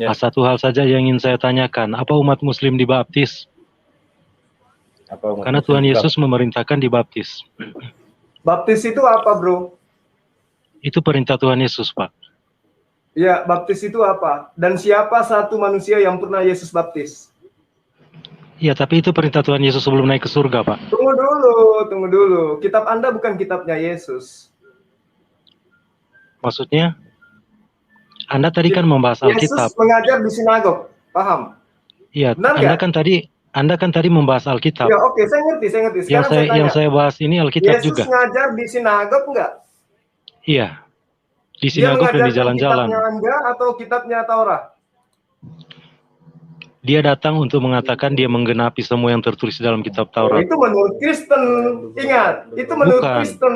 Ya. Satu hal saja yang ingin saya tanyakan, apa umat Muslim dibaptis? Karena Tuhan Yesus memerintahkan dibaptis. Baptis itu apa, bro? Itu perintah Tuhan Yesus, Pak. Ya, baptis itu apa? Dan siapa satu manusia yang pernah Yesus baptis? Ya, tapi itu perintah Tuhan Yesus sebelum naik ke surga, Pak. Tunggu dulu. Kitab Anda bukan kitabnya Yesus. Maksudnya? Anda tadi kan membahas Alkitab. Yesus mengajar di sinagog, paham? Iya, Anda kan tadi membahas Alkitab. Ya, oke, saya ngerti. Sekarang yang saya bahas ini Alkitab Yesus juga. Yesus ngajar di sinagog enggak? Iya. Di sinagog dan di jalan-jalan. Kitabnya Anda atau kitabnya Taurat? Dia datang untuk mengatakan dia menggenapi semua yang tertulis dalam kitab Taurat. Itu menurut Kristen. Ingat, itu menurut Kristen.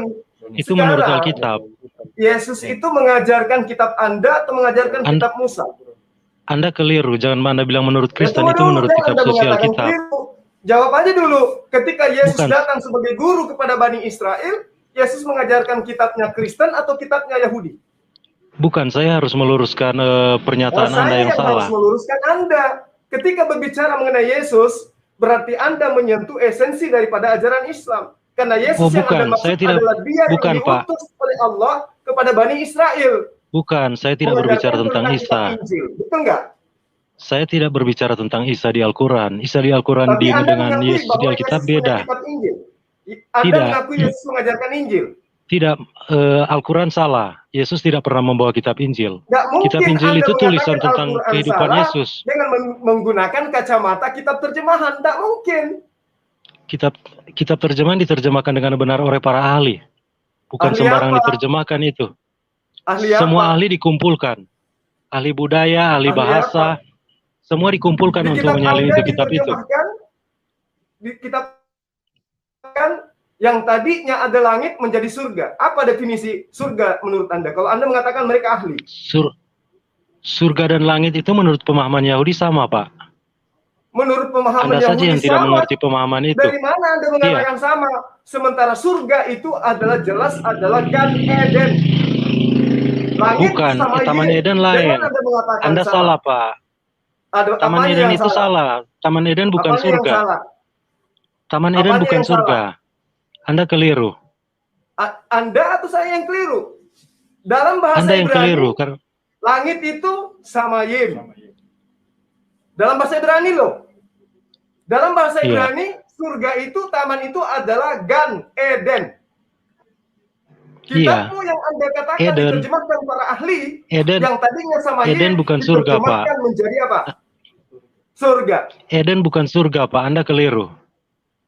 Itu menurut Alkitab. Yesus itu mengajarkan kitab Anda atau mengajarkan kitab Musa? Anda keliru, jangan Anda bilang menurut Kristen, itu menurut kitab suci Alkitab. Jawab aja dulu, ketika Yesus datang sebagai guru kepada Bani Israel, Yesus mengajarkan kitabnya Kristen atau kitabnya Yahudi? Bukan, saya harus meluruskan pernyataan Anda yang salah. Saya harus meluruskan Anda. Ketika berbicara mengenai Yesus, berarti Anda menyentuh esensi daripada ajaran Islam. Karena Yesus yang Anda maksud adalah dia yang diutus oleh Allah kepada Bani Israel. Bukan, saya tidak berbicara tentang Isa. Betul nggak? Saya tidak berbicara tentang Isa di Al-Quran. Isa di Al-Quran dengan Yesus di Alkitab beda. Anda mengaku Yesus mengajarkan Injil. Tidak, Al-Quran salah. Yesus tidak pernah membawa kitab Injil. Kitab Injil Anda itu tulisan tentang kehidupan Yesus. Dengan menggunakan kacamata kitab terjemahan, tidak mungkin. Kitab terjemahan diterjemahkan dengan benar oleh para ahli. Bukan sembarang diterjemahkan itu. Semua ahli dikumpulkan. Ahli budaya, ahli bahasa, semua dikumpulkan untuk menyalin itu kitab itu. Di kitab kan yang tadinya ada langit menjadi surga. Apa definisi surga menurut Anda? Kalau Anda mengatakan mereka ahli. Surga dan langit itu menurut pemahaman Yahudi sama, Pak. Menurut pemahaman Anda Yahudi saja yang tidak mengerti pemahaman itu. Dari mana Anda mengatakan sama? Sementara surga itu adalah jelas adalah Gan Eden. Langit bukan, Taman Eden lain. Anda salah, Pak. Taman Eden itu salah. Taman Eden bukan surga. Taman Eden bukan surga. Anda keliru. Anda atau saya yang keliru? Dalam bahasa Anda yang Ibrani, keliru. langit itu samayim. Dalam bahasa Ibrani loh. Dalam bahasa Ibrani, surga itu, taman itu adalah Gan Eden. Kitabmu yang Anda katakan diterjemahkan para ahli, yang tadinya samayim, Eden bukan surga, Pak. Menjadi apa? Surga. Eden bukan surga, Pak. Anda keliru.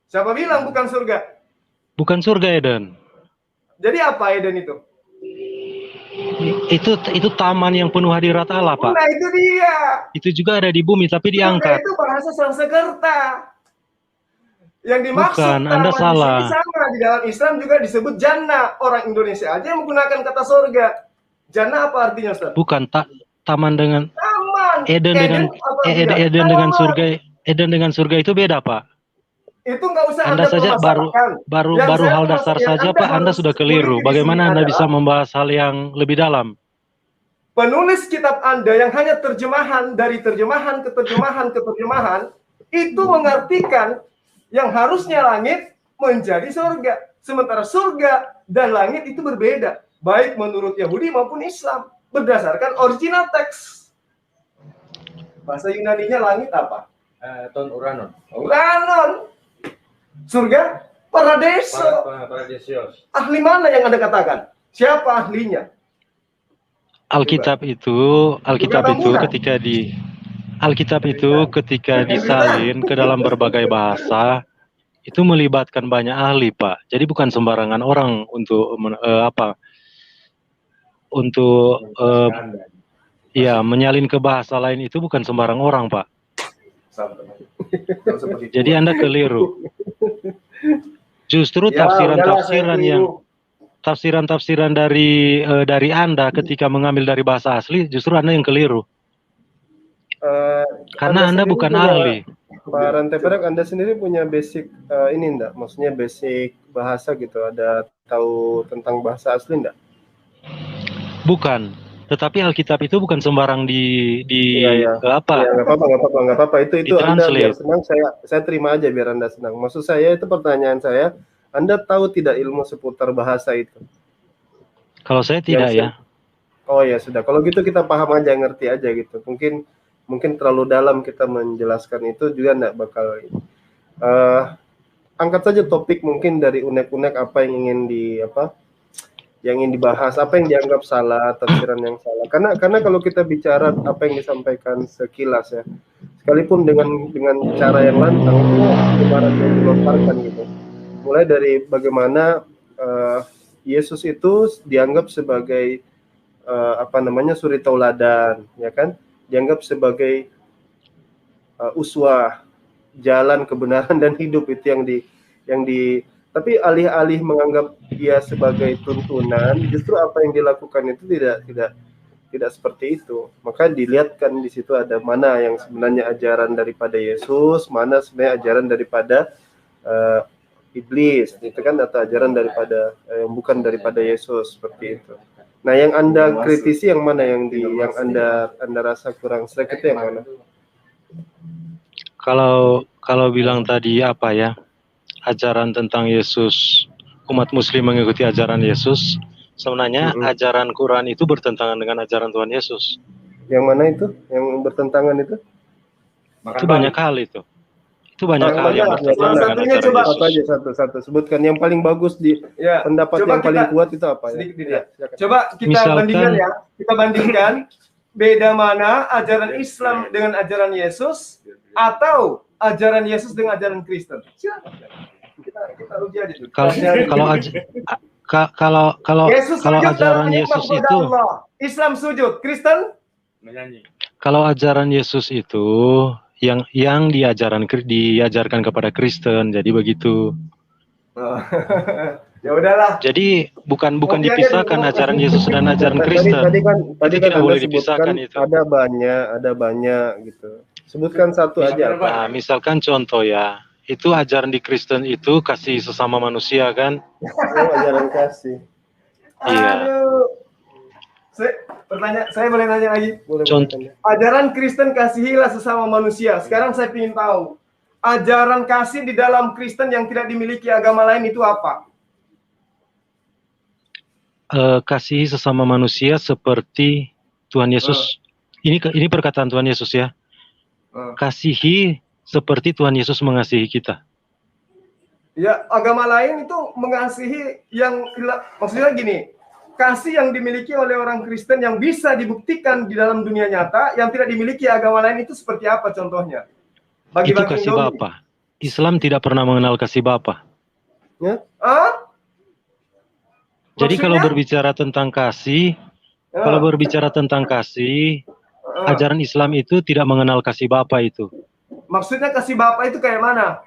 Siapa bilang bukan surga? Bukan surga Eden. Jadi apa Eden itu? Itu taman yang penuh hadirat Allah, Pak. Nah, itu dia. Itu juga ada di bumi tapi diangkat. Itu bahasa Sanskerta. Yang dimaksud bukan, Anda salah. Sama di dalam Islam juga disebut jannah. Orang Indonesia aja yang menggunakan kata surga. Jannah apa artinya, Ustaz? Bukan, taman dengan taman. Eden dengan surga. Eden dengan surga itu beda, Pak. Itu nggak usah Anda saja baru hal dasar saja, Pak. Anda sudah keliru. Bagaimana Anda bisa membahas hal yang lebih dalam? Penulis kitab Anda yang hanya terjemahan dari terjemahan ke terjemahan ke terjemahan itu mengartikan yang harusnya langit menjadi surga. Sementara surga dan langit itu berbeda, baik menurut Yahudi maupun Islam, berdasarkan original teks. Bahasa Yunaninya langit apa? Ton Uranon. Uranon. Surga Paradisios. Ahli mana yang Anda katakan? Siapa ahlinya? Alkitab itu ketika disalin ke dalam berbagai bahasa itu melibatkan banyak ahli, Pak. Jadi bukan sembarangan orang untuk menyalin ke bahasa lain, itu bukan sembarang orang, Pak. Jadi Anda keliru. Justru tafsiran dari Anda ketika mengambil dari bahasa asli, justru Anda yang keliru. Karena Anda bukan ahli. Pak Rantai Perak, Anda sendiri punya basic ini enggak? Maksudnya basic bahasa gitu, ada tahu tentang bahasa asli enggak? Bukan. Tetapi Alkitab itu bukan sembarang apa? Ya, nggak apa-apa. Itu Anda biar Ditranslate. senang, saya terima aja biar Anda senang. Maksud saya itu pertanyaan saya, Anda tahu tidak ilmu seputar bahasa itu? Kalau saya tidak ya. Oh ya sudah, kalau gitu kita paham aja, ngerti aja gitu. Mungkin terlalu dalam kita menjelaskan itu juga enggak bakal. Angkat saja topik mungkin dari unek-unek apa yang ingin dibahas, apa yang dianggap salah, tafsiran yang salah. Karena kalau kita bicara apa yang disampaikan sekilas ya, sekalipun dengan cara yang lantang, itu kebenaran yang dilontarkan gitu. Mulai dari bagaimana Yesus itu dianggap sebagai suri tauladan, ya kan? Dianggap sebagai uswah, jalan kebenaran dan hidup, itu yang di tapi alih-alih menganggap dia sebagai tuntunan, justru apa yang dilakukan itu tidak seperti itu. Maka dilihatkan di situ ada mana yang sebenarnya ajaran daripada Yesus, mana sebenarnya ajaran daripada iblis, itu kan, atau ajaran daripada yang bukan daripada Yesus, seperti itu. Nah, yang Anda kritisi yang mana, yang Anda rasa kurang serek itu yang mana? Kalau bilang tadi apa ya, ajaran tentang Yesus, umat Muslim mengikuti ajaran Yesus, sebenarnya ajaran Quran itu bertentangan dengan ajaran Tuhan Yesus. Yang mana itu? Yang bertentangan itu? Itu banyak hal itu. Itu banyak hal yang bertentangan dengan ajaran Yesus. Satu sebutkan yang paling bagus di pendapat yang paling kuat itu apa ya? Coba kita bandingkan ya. Kita bandingkan beda mana ajaran Islam dengan ajaran Yesus atau ajaran Yesus dengan ajaran Kristen. Kita uji aja dulu. Kalau ajaran Yesus itu, Islam sujud, Kristen menyanyi. Kalau ajaran Yesus itu yang diajarkan kepada Kristen, jadi begitu. Ya udahlah. Jadi bukan dipisahkan ajaran Yesus dan ajaran Kristen. Tadi kan tidak boleh dipisahkan itu. Ada banyak gitu. Sebutkan satu aja. Nah, misalkan contoh ya, itu ajaran di Kristen itu kasih sesama manusia kan? Oh, ajaran kasih. Iya. Saya boleh nanya lagi? Contoh. Ajaran Kristen kasihilah sesama manusia. Sekarang saya ingin tahu, ajaran kasih di dalam Kristen yang tidak dimiliki agama lain itu apa? Kasihi sesama manusia seperti Tuhan Yesus. Ini perkataan Tuhan Yesus ya. Kasihi seperti Tuhan Yesus mengasihi kita. Ya, agama lain itu mengasihi maksudnya gini, kasih yang dimiliki oleh orang Kristen yang bisa dibuktikan di dalam dunia nyata yang tidak dimiliki agama lain itu seperti apa contohnya? Itu kasih Bapa. Islam tidak pernah mengenal kasih Bapa. Ya? Jadi kalau berbicara tentang kasih, ajaran Islam itu tidak mengenal kasih Bapa itu. Maksudnya kasih Bapa itu kayak mana?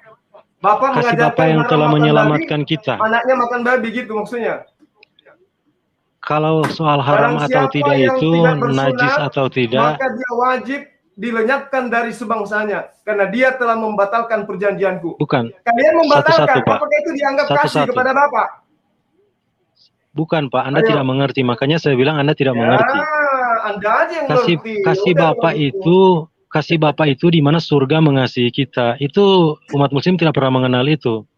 Bapak kasih Bapa yang telah menyelamatkan babi, kita. Anaknya makan babi gitu maksudnya. Kalau soal haram atau tidak itu, najis atau tidak, maka dia wajib dilenyapkan dari sebangsanya karena dia telah membatalkan perjanjianku. Bukan. Kalian membatalkan, Pak. apakah itu dianggap kasih kepada Bapak? Bukan, Pak. Anda tidak mengerti. Makanya saya bilang Anda tidak mengerti. Anda aja yang mengerti. Kasih Bapa itu di mana surga mengasihi kita. Itu umat Muslim tidak pernah mengenal itu.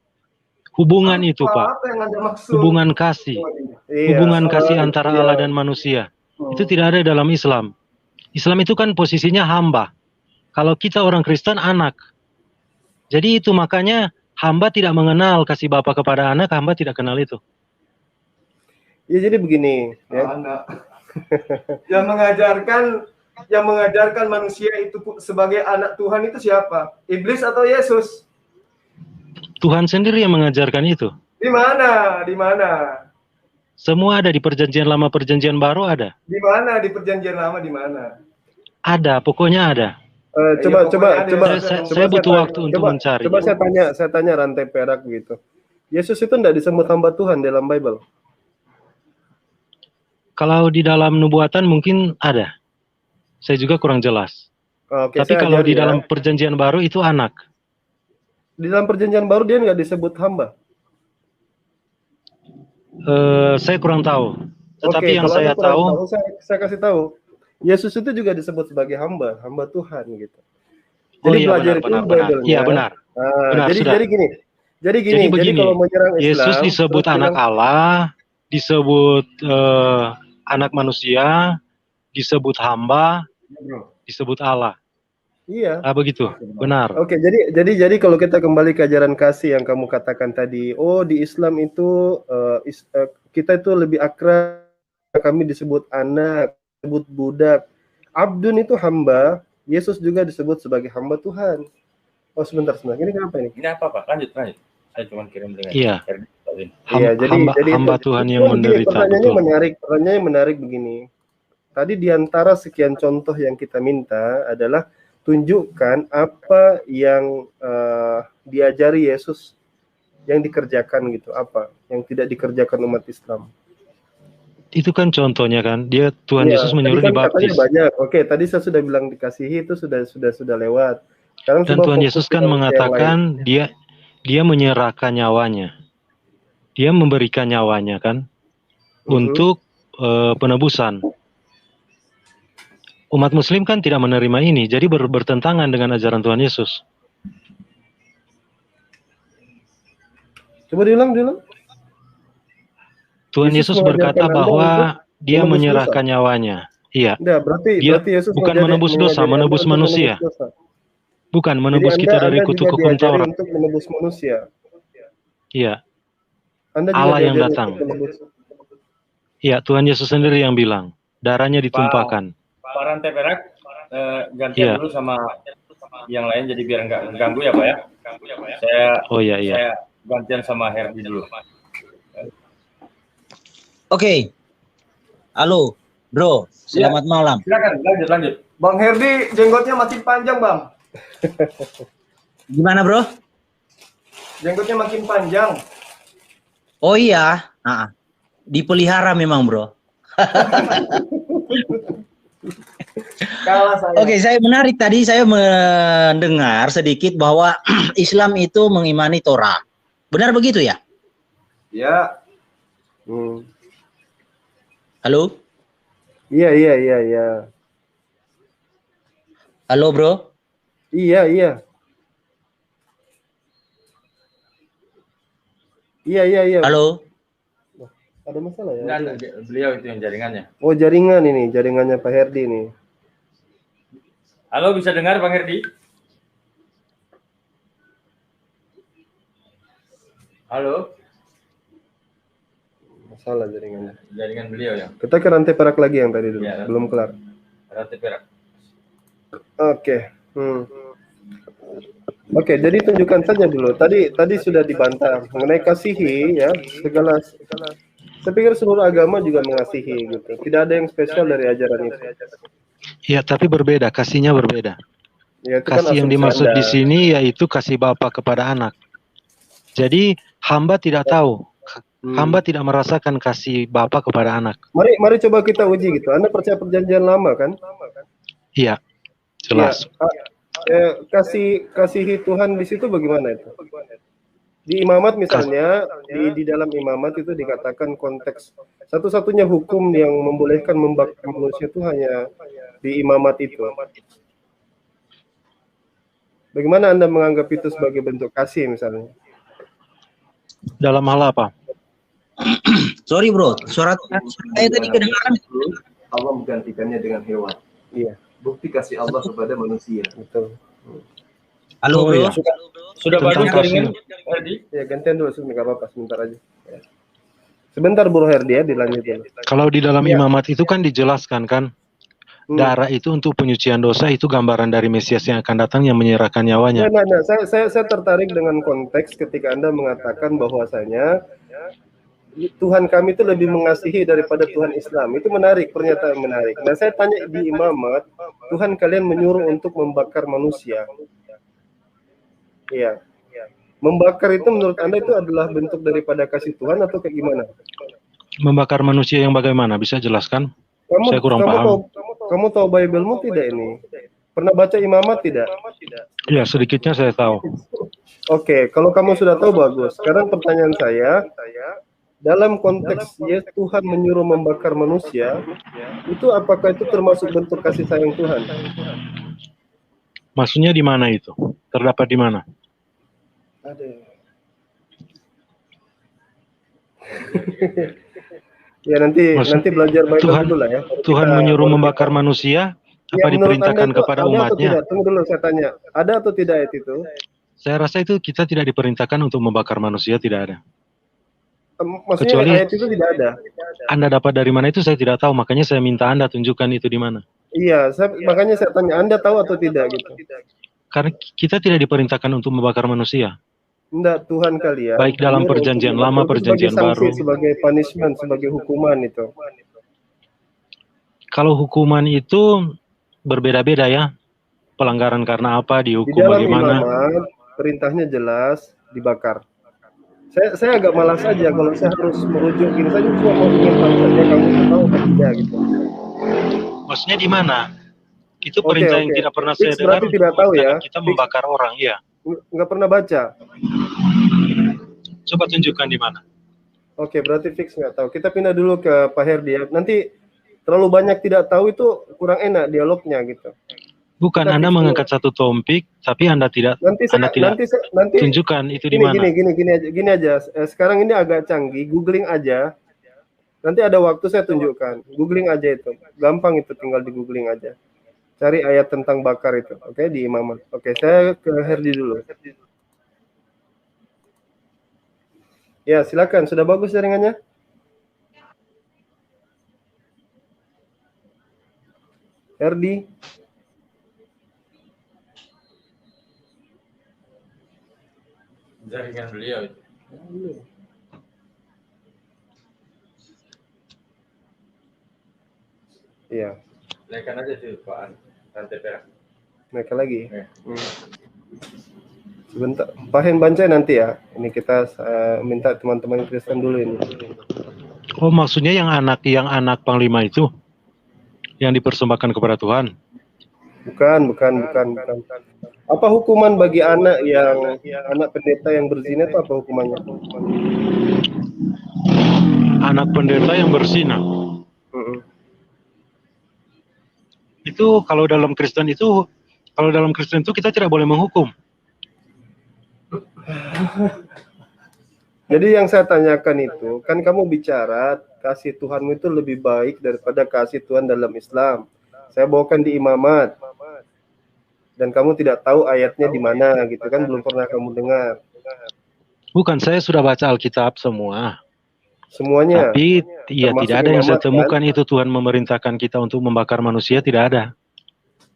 Hubungan itu, Pak. Hubungan kasih. Hubungan kasih antara Allah dan manusia. Itu tidak ada dalam Islam. Islam itu kan posisinya hamba. Kalau kita orang Kristen, anak. Jadi itu makanya hamba tidak mengenal kasih Bapa kepada anak, hamba tidak kenal itu. Ya jadi begini, ya. yang mengajarkan manusia itu sebagai anak Tuhan itu siapa? Iblis atau Yesus? Tuhan sendiri yang mengajarkan itu. Di mana? Semua ada di Perjanjian Lama, Perjanjian Baru ada. Di mana di Perjanjian Lama di mana? Ada, pokoknya ada. Saya butuh waktu untuk mencari. Coba saya tanya rantai perak gitu. Yesus itu tidak disebut hamba Tuhan dalam Bible. Kalau di dalam nubuatan mungkin ada. Saya juga kurang jelas. Tapi kalau di dalam Perjanjian Baru itu anak. Di dalam Perjanjian Baru dia nggak disebut hamba. Saya kurang tahu. Tetapi yang saya tahu, saya kasih tahu, Yesus itu juga disebut sebagai hamba Tuhan gitu. Oh Jadi iya, belajar benar, itu benar. Iya benar. Benar, jadi gini. Jadi begini, kalau menyerang Islam, Yesus disebut anak Allah, disebut anak manusia, disebut hamba, disebut Allah. Iya. Begitu, benar. Oke, jadi kalau kita kembali ke ajaran kasih yang kamu katakan tadi, di Islam itu kita itu lebih akrab, kami disebut anak, disebut budak. Abdun itu hamba, Yesus juga disebut sebagai hamba Tuhan. Oh sebentar. Ini kenapa ini? Ini apa Pak? Lanjut. Saya cuma kirim dengan. Iya. Jadi hamba itu, Tuhan yang menderita. Pertanyaannya menarik begini. Tadi diantara sekian contoh yang kita minta adalah tunjukkan apa yang diajari Yesus yang dikerjakan gitu, apa yang tidak dikerjakan umat Islam. Itu kan contohnya kan, Tuhan Yesus menyuruh dibaptis. Banyak. Oke, tadi saya sudah bilang dikasihi, itu sudah lewat. Dan Tuhan Yesus kan mengatakan dia menyerahkan nyawanya. Dia memberikan nyawanya kan untuk penebusan. Umat muslim kan tidak menerima ini, jadi bertentangan dengan ajaran Tuhan Yesus. Coba diulang. Tuhan Yesus berkata bahwa dia menyerahkan nyawanya. Iya. Berarti Yesus bukan menebus dosa, menebus manusia. Bukan menebus kita dari kutuk hukum Taurat. Untuk menebus manusia. Iya. Allah yang datang. Iya, Tuhan Yesus sendiri yang bilang, darahnya ditumpahkan. Pak Rantai Perak, gantian dulu sama yang lain jadi biar nggak ganggu ya Pak ya. Saya gantian sama Herdi dulu. Oke. Halo, bro. Selamat malam. Silakan, lanjut. Bang Herdi, jenggotnya makin panjang, Bang. Gimana, bro? Jenggotnya makin panjang. Oh iya. Dipelihara memang, bro. Oke, saya menarik tadi saya mendengar sedikit bahwa Islam itu mengimani Torah. Benar begitu ya? Ya. Halo? Iya. Halo, bro? Iya. Halo? Ada masalah ya? Enggak, beliau itu yang jaringannya. Oh, jaringannya Pak Herdi nih. Halo, bisa dengar Bang Herdi? Halo? Masalah jaringannya. Jaringan beliau ya. Kita ke Rantai Perak lagi yang tadi dulu, belum kelar. Rantai Perak. Oke. Oke, jadi tunjukkan saja dulu. Tadi sudah dibantah mengenai kasihi ya, segala. Saya pikir seluruh agama juga mengasihi gitu. Tidak ada yang spesial dari ajaran itu. Ya, tapi berbeda, kasihnya berbeda. Ya, kasih yang dimaksud di sini yaitu kasih Bapa kepada anak. Jadi hamba tidak tahu, hamba tidak merasakan kasih Bapa kepada anak. Mari coba kita uji gitu. Anda percaya perjanjian lama kan? Iya, jelas. Ya, kasihi Tuhan di situ bagaimana itu? Di imamat misalnya, di dalam imamat itu dikatakan konteks satu-satunya hukum yang membolehkan membakar manusia itu hanya di imamat itu. Bagaimana Anda menganggap itu sebagai bentuk kasih misalnya? Dalam hal apa? Sorry bro, suara saya tadi kedengaran. Allah menggantikannya dengan hewan. Iya. Bukti kasih Allah kepada manusia. Betul. Halo bro. Ya. Sudah bagus jaringan Herdi? Ya gantian dulu sebentar, apa-apa sebentar aja. Sebentar Bro Herdi ya, dilanjutin. Kalau di dalam imamat itu kan dijelaskan kan, darah itu untuk penyucian dosa, itu gambaran dari Mesias yang akan datang yang menyerahkan nyawanya. Nah, saya tertarik dengan konteks ketika Anda mengatakan bahwasanya Tuhan kami itu lebih mengasihi daripada Tuhan Islam. Itu menarik, pernyataan menarik. Nah, saya tanya di imamat, Tuhan kalian menyuruh untuk membakar manusia. Iya. Membakar itu menurut Anda itu adalah bentuk daripada kasih Tuhan atau kayak gimana? Membakar manusia yang bagaimana? Bisa jelaskan? Saya kurang paham. Kamu tahu Bible-mu tidak ini? Pernah baca imamat tidak? Ya, sedikitnya saya tahu. Oke, kalau kamu sudah tahu bagus. Sekarang pertanyaan saya, dalam konteks ya Tuhan menyuruh membakar manusia, itu apakah itu termasuk bentuk kasih sayang Tuhan? Maksudnya di mana itu? Terdapat di mana? Ada. Ya nanti belajar Bible dulu lah ya. Tuhan menyuruh membakar manusia, apa diperintahkan kepada umatnya? Tunggu dulu, saya tanya. Ada atau tidak ayat itu? Saya rasa itu kita tidak diperintahkan untuk membakar manusia, tidak ada. Maksudnya kecuali ayat itu tidak ada. Anda dapat dari mana itu saya tidak tahu, makanya saya minta Anda tunjukkan itu di mana. Iya, makanya saya tanya, Anda tahu atau tidak gitu? Karena kita tidak diperintahkan untuk membakar manusia. Enggak, Tuhan kali ya. Baik dalam perjanjian lama, perjanjian baru. Sebagai punishment, sebagai hukuman itu. Kalau hukuman itu berbeda-beda ya. Pelanggaran karena apa, dihukum di dalam bagaimana. Imamat, perintahnya jelas, dibakar. Saya agak malas saja kalau saya harus merujuk gini saja, cuma mau ingin tahu saja kamu tahu atau tidak gitu. Maksudnya di mana? Itu perintah yang tidak pernah saya dengar. Berarti tidak tahu ya. Kita membakar orang, ya. Nggak pernah baca. Coba tunjukkan di mana. Oke, berarti fix nggak tahu. Kita pindah dulu ke Pak Herdi ya. Nanti terlalu banyak tidak tahu itu kurang enak dialognya gitu. Bukan, Anda mengangkat satu topik, tapi Anda tidak tunjukkan itu di mana. Gini aja. Sekarang ini agak canggih, googling aja. Nanti ada waktu saya tunjukkan. Googling aja itu. Gampang itu, tinggal di googling aja. Cari ayat tentang bakar itu, oke, di Imamat. Oke, saya ke Herdi dulu. Ya, silakan. Sudah bagus jaringannya? Herdi. Jaringan beliau itu. Iya. Naikkan aja sih Pak TPR. Naikkan lagi. Ya. Sebentar. Pak Hen baca nanti ya. Ini kita minta teman-teman Kristen dulu ini. Oh, maksudnya yang anak panglima itu yang dipersembahkan kepada Tuhan? Bukan. Apa hukuman bagi anak pendeta yang berzina itu apa hukumannya? Anak pendeta yang berzina. Itu kalau dalam Kristen itu kita tidak boleh menghukum. Jadi yang saya tanyakan itu, kan kamu bicara kasih Tuhanmu itu lebih baik daripada kasih Tuhan dalam Islam. Saya bawakan di Imamat. Dan kamu tidak tahu ayatnya di mana gitu kan, belum pernah kamu dengar. Bukan, saya sudah baca Alkitab semua. Semuanya. Tapi tidak ada yang saya temukan kan? Itu Tuhan memerintahkan kita untuk membakar manusia, tidak ada.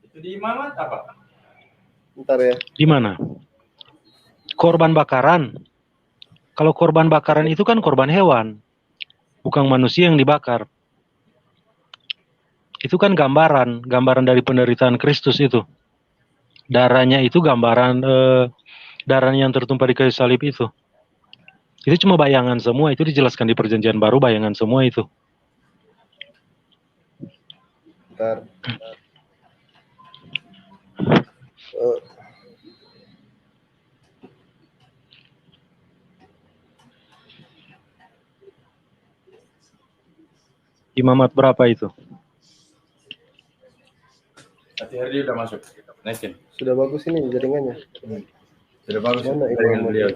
Itu di Imamat apa? Bentar ya. Di mana? Korban bakaran. Kalau korban bakaran itu kan korban hewan, bukan manusia yang dibakar. Itu kan gambaran dari penderitaan Kristus itu. Darahnya itu gambaran darahnya yang tertumpah di kayu salib itu. Itu cuma bayangan semua, itu dijelaskan di perjanjian baru, bayangan semua itu. Bentar. Imamat berapa itu? Hati Herdi udah masuk. Naikin. Sudah bagus ini jaringannya. Sudah bagus. Mana jaringan beliau.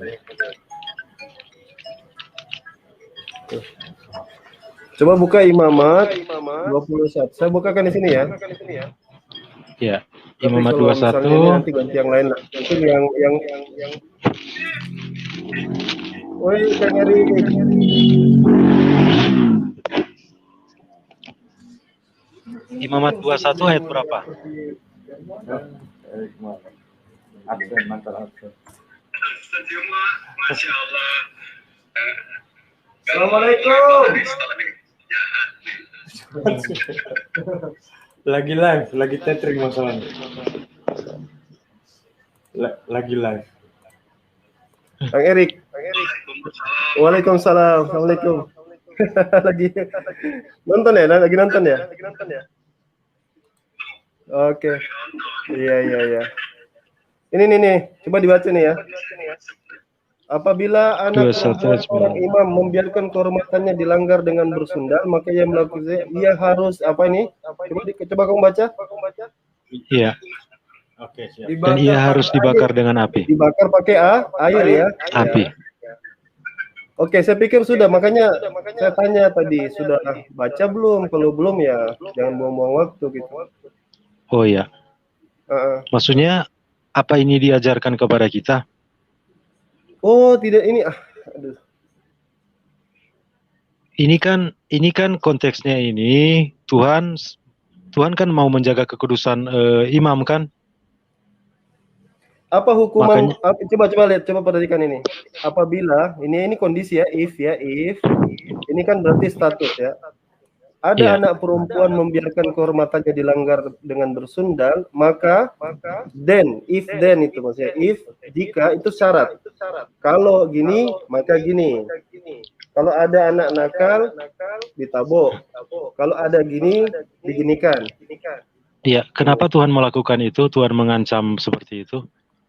Coba buka Imamat 21. Saya bukakan di sini ya. Ya, Imamat 21. Nanti ganti yang lain lah. Itu yang woi, saya nyari. Imamat 21 ayat berapa? Absen, mantan absen. Masya Allah. Assalamualaikum. Lagi live, lagi tethering masalahnya. Lagi live. Kang Erik. Waalaikumsalam. Assalamualaikum. lagi nonton ya? Oke. Iya. Ini nih. Coba dibaca nih ya. Apabila anak perempuan seorang imam membiarkan kehormatannya dilanggar dengan bersundal, maka ia melakukan, ia harus apa ini? Coba kamu baca. Iya. Oke, siap. Dan ia harus dibakar dengan api. Dibakar pakai air ya. Api. Oke, saya pikir sudah. Makanya saya tanya tadi, sudah baca belum? Kalau belum ya jangan buang-buang waktu gitu. Oh iya. Maksudnya apa ini diajarkan kepada kita? Oh tidak, ini aduh. Ini kan konteksnya ini Tuhan kan mau menjaga kekudusan imam kan? Apa hukuman? Makanya, coba lihat, coba perhatikan ini. Apabila ini kondisi ya, if ini kan berarti status ya. Ada anak perempuan membiarkan kehormatannya dilanggar dengan bersundal, maka if itu maksudnya jika itu syarat. Kalau gini, maka gini. Kalau ada anak nakal, ditabok. Kalau ada gini, diginikan. Iya, kenapa Tuhan melakukan itu? Tuhan mengancam seperti itu?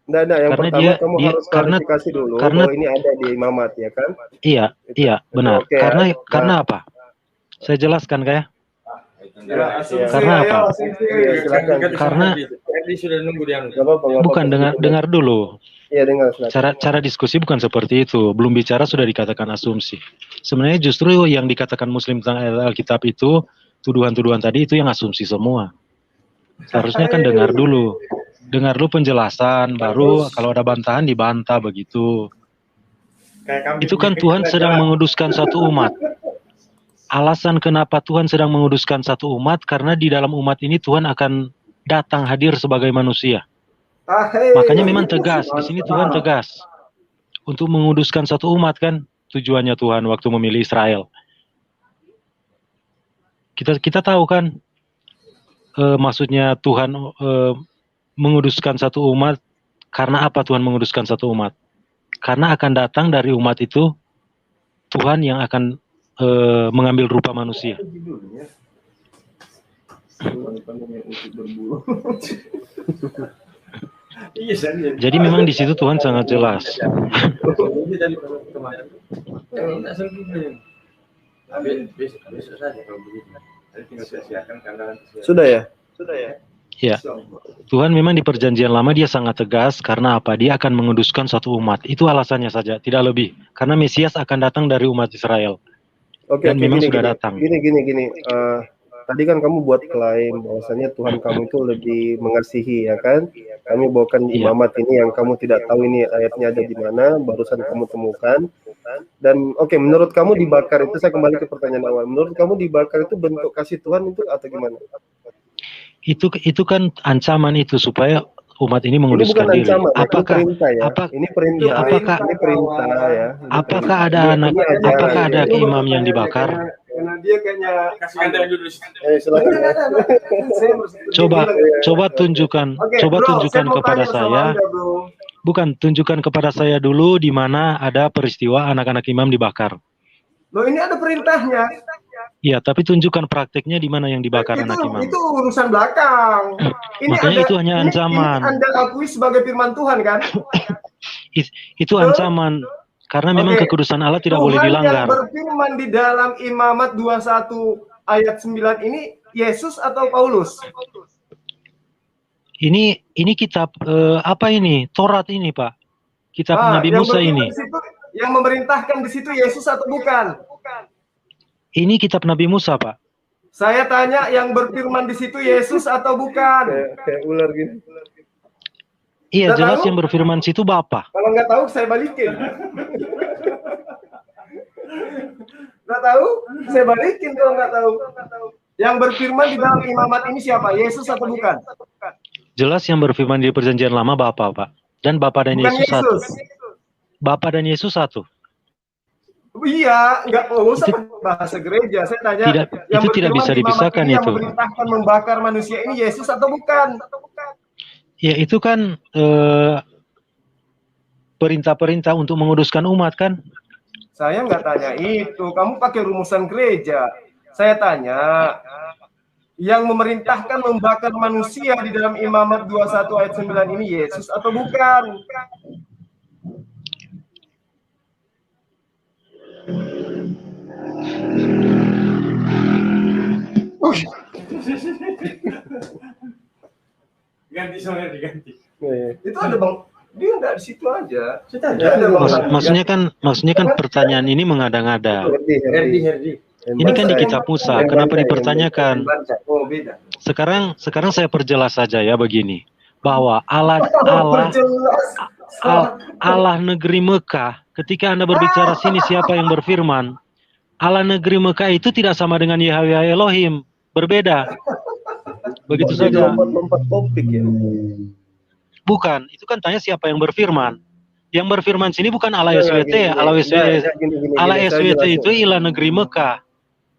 Yang karena pertama kamu harus klarifikasi dulu bahwa ini ada di imamat ya kan? Iya, benar. Okay, karena apa? Saya jelaskan kayak. Karena apa? Karena bukan dengar dulu. Iya, dengar. Cara diskusi bukan seperti itu. Belum bicara sudah dikatakan asumsi. Sebenarnya justru yang dikatakan Muslim tentang Alkitab itu, tuduhan-tuduhan tadi itu yang asumsi semua. Seharusnya kan dengar dulu penjelasan, baru kalau ada bantahan dibantah begitu. Itu kan Tuhan sedang menguduskan satu umat. Alasan kenapa Tuhan sedang menguduskan satu umat, karena di dalam umat ini Tuhan akan datang hadir sebagai manusia. Makanya memang tegas, di sini Tuhan tegas. Untuk menguduskan satu umat kan, tujuannya Tuhan waktu memilih Israel. Kita tahu kan, maksudnya Tuhan menguduskan satu umat, karena apa Tuhan menguduskan satu umat? Karena akan datang dari umat itu Tuhan yang akan mengambil rupa manusia. Jadi memang di situ Tuhan sangat jelas. Sudah ya? Ya, Tuhan memang di perjanjian lama dia sangat tegas, karena apa? Dia akan menguduskan satu umat. Itu alasannya saja, tidak lebih. Karena Mesias akan datang dari umat Israel. Dan memang sudah datang. Gini. Tadi kan kamu buat klaim bahwasanya Tuhan kamu itu lebih mengasihi, ya kan? Kami bawakan imamat ini yang kamu tidak tahu ini ayatnya ada di mana, barusan kamu temukan. Dan menurut kamu dibakar itu, saya kembali ke pertanyaan awal. Menurut kamu dibakar itu bentuk kasih Tuhan itu atau gimana? Itu kan ancaman itu supaya umat ini menguduskan diri. Apakah ini perintah ya. Apakah ada imam yang dibakar? Karena dia kayaknya Coba tunjukkan kepada saya. Bukan, tunjukkan kepada saya dulu di mana ada peristiwa anak-anak imam dibakar. Loh, ini ada perintahnya. Iya, tapi tunjukkan prakteknya di mana yang dibakar anak imam. Itu urusan belakang. Makanya itu hanya ancaman. Ini Anda akui sebagai firman Tuhan kan? Itu ancaman. Karena memang kekudusan Allah tidak boleh dilanggar. Tuhan yang berfirman di dalam Imamat 21 ayat 9 ini Yesus atau Paulus? Ini kitab apa ini? Taurat ini, Pak. Kitab Nabi Musa ini. Yang memerintahkan di situ Yesus atau bukan? Ini kitab Nabi Musa, Pak. Saya tanya, yang berfirman di situ Yesus atau bukan? Kayak ular gitu. Iya, nggak jelas tahu? Yang berfirman situ Bapa. Kalau nggak tahu, saya balikin. Nggak tahu, saya balikin kalau nggak tahu. Yang berfirman di dalam imamat ini siapa? Yesus atau bukan? Jelas yang berfirman di perjanjian lama Bapa, Pak. Dan Bapa dan Yesus satu. Bapa dan Yesus satu. Iya, nggak usah bahasa gereja. Saya tanya, itu tidak bisa dipisahkan itu. Yang memerintahkan membakar manusia ini Yesus atau bukan? Ya, itu kan perintah-perintah untuk menguduskan umat kan? Saya nggak tanya itu. Kamu pakai rumusan gereja. Saya tanya, yang memerintahkan membakar manusia di dalam Imamat 21 ayat 9 ini Yesus atau bukan? Ganti soalnya diganti. Itu ada Bang, dia nggak di situ aja. Maksudnya kan pertanyaan ini mengada-ngada. Herdi. Ini kan di kitab Musa, kenapa dipertanyakan? Sekarang saya perjelas saja ya begini, bahwa Allah negeri Mekah, ketika Anda berbicara sini siapa yang berfirman, Allah negeri Mekah itu tidak sama dengan Yahweh Elohim, berbeda. Begitu saja. Bukan, itu kan tanya siapa yang berfirman. Yang berfirman sini bukan Allah SWT, Allah SWT itu ilah negeri Mekah.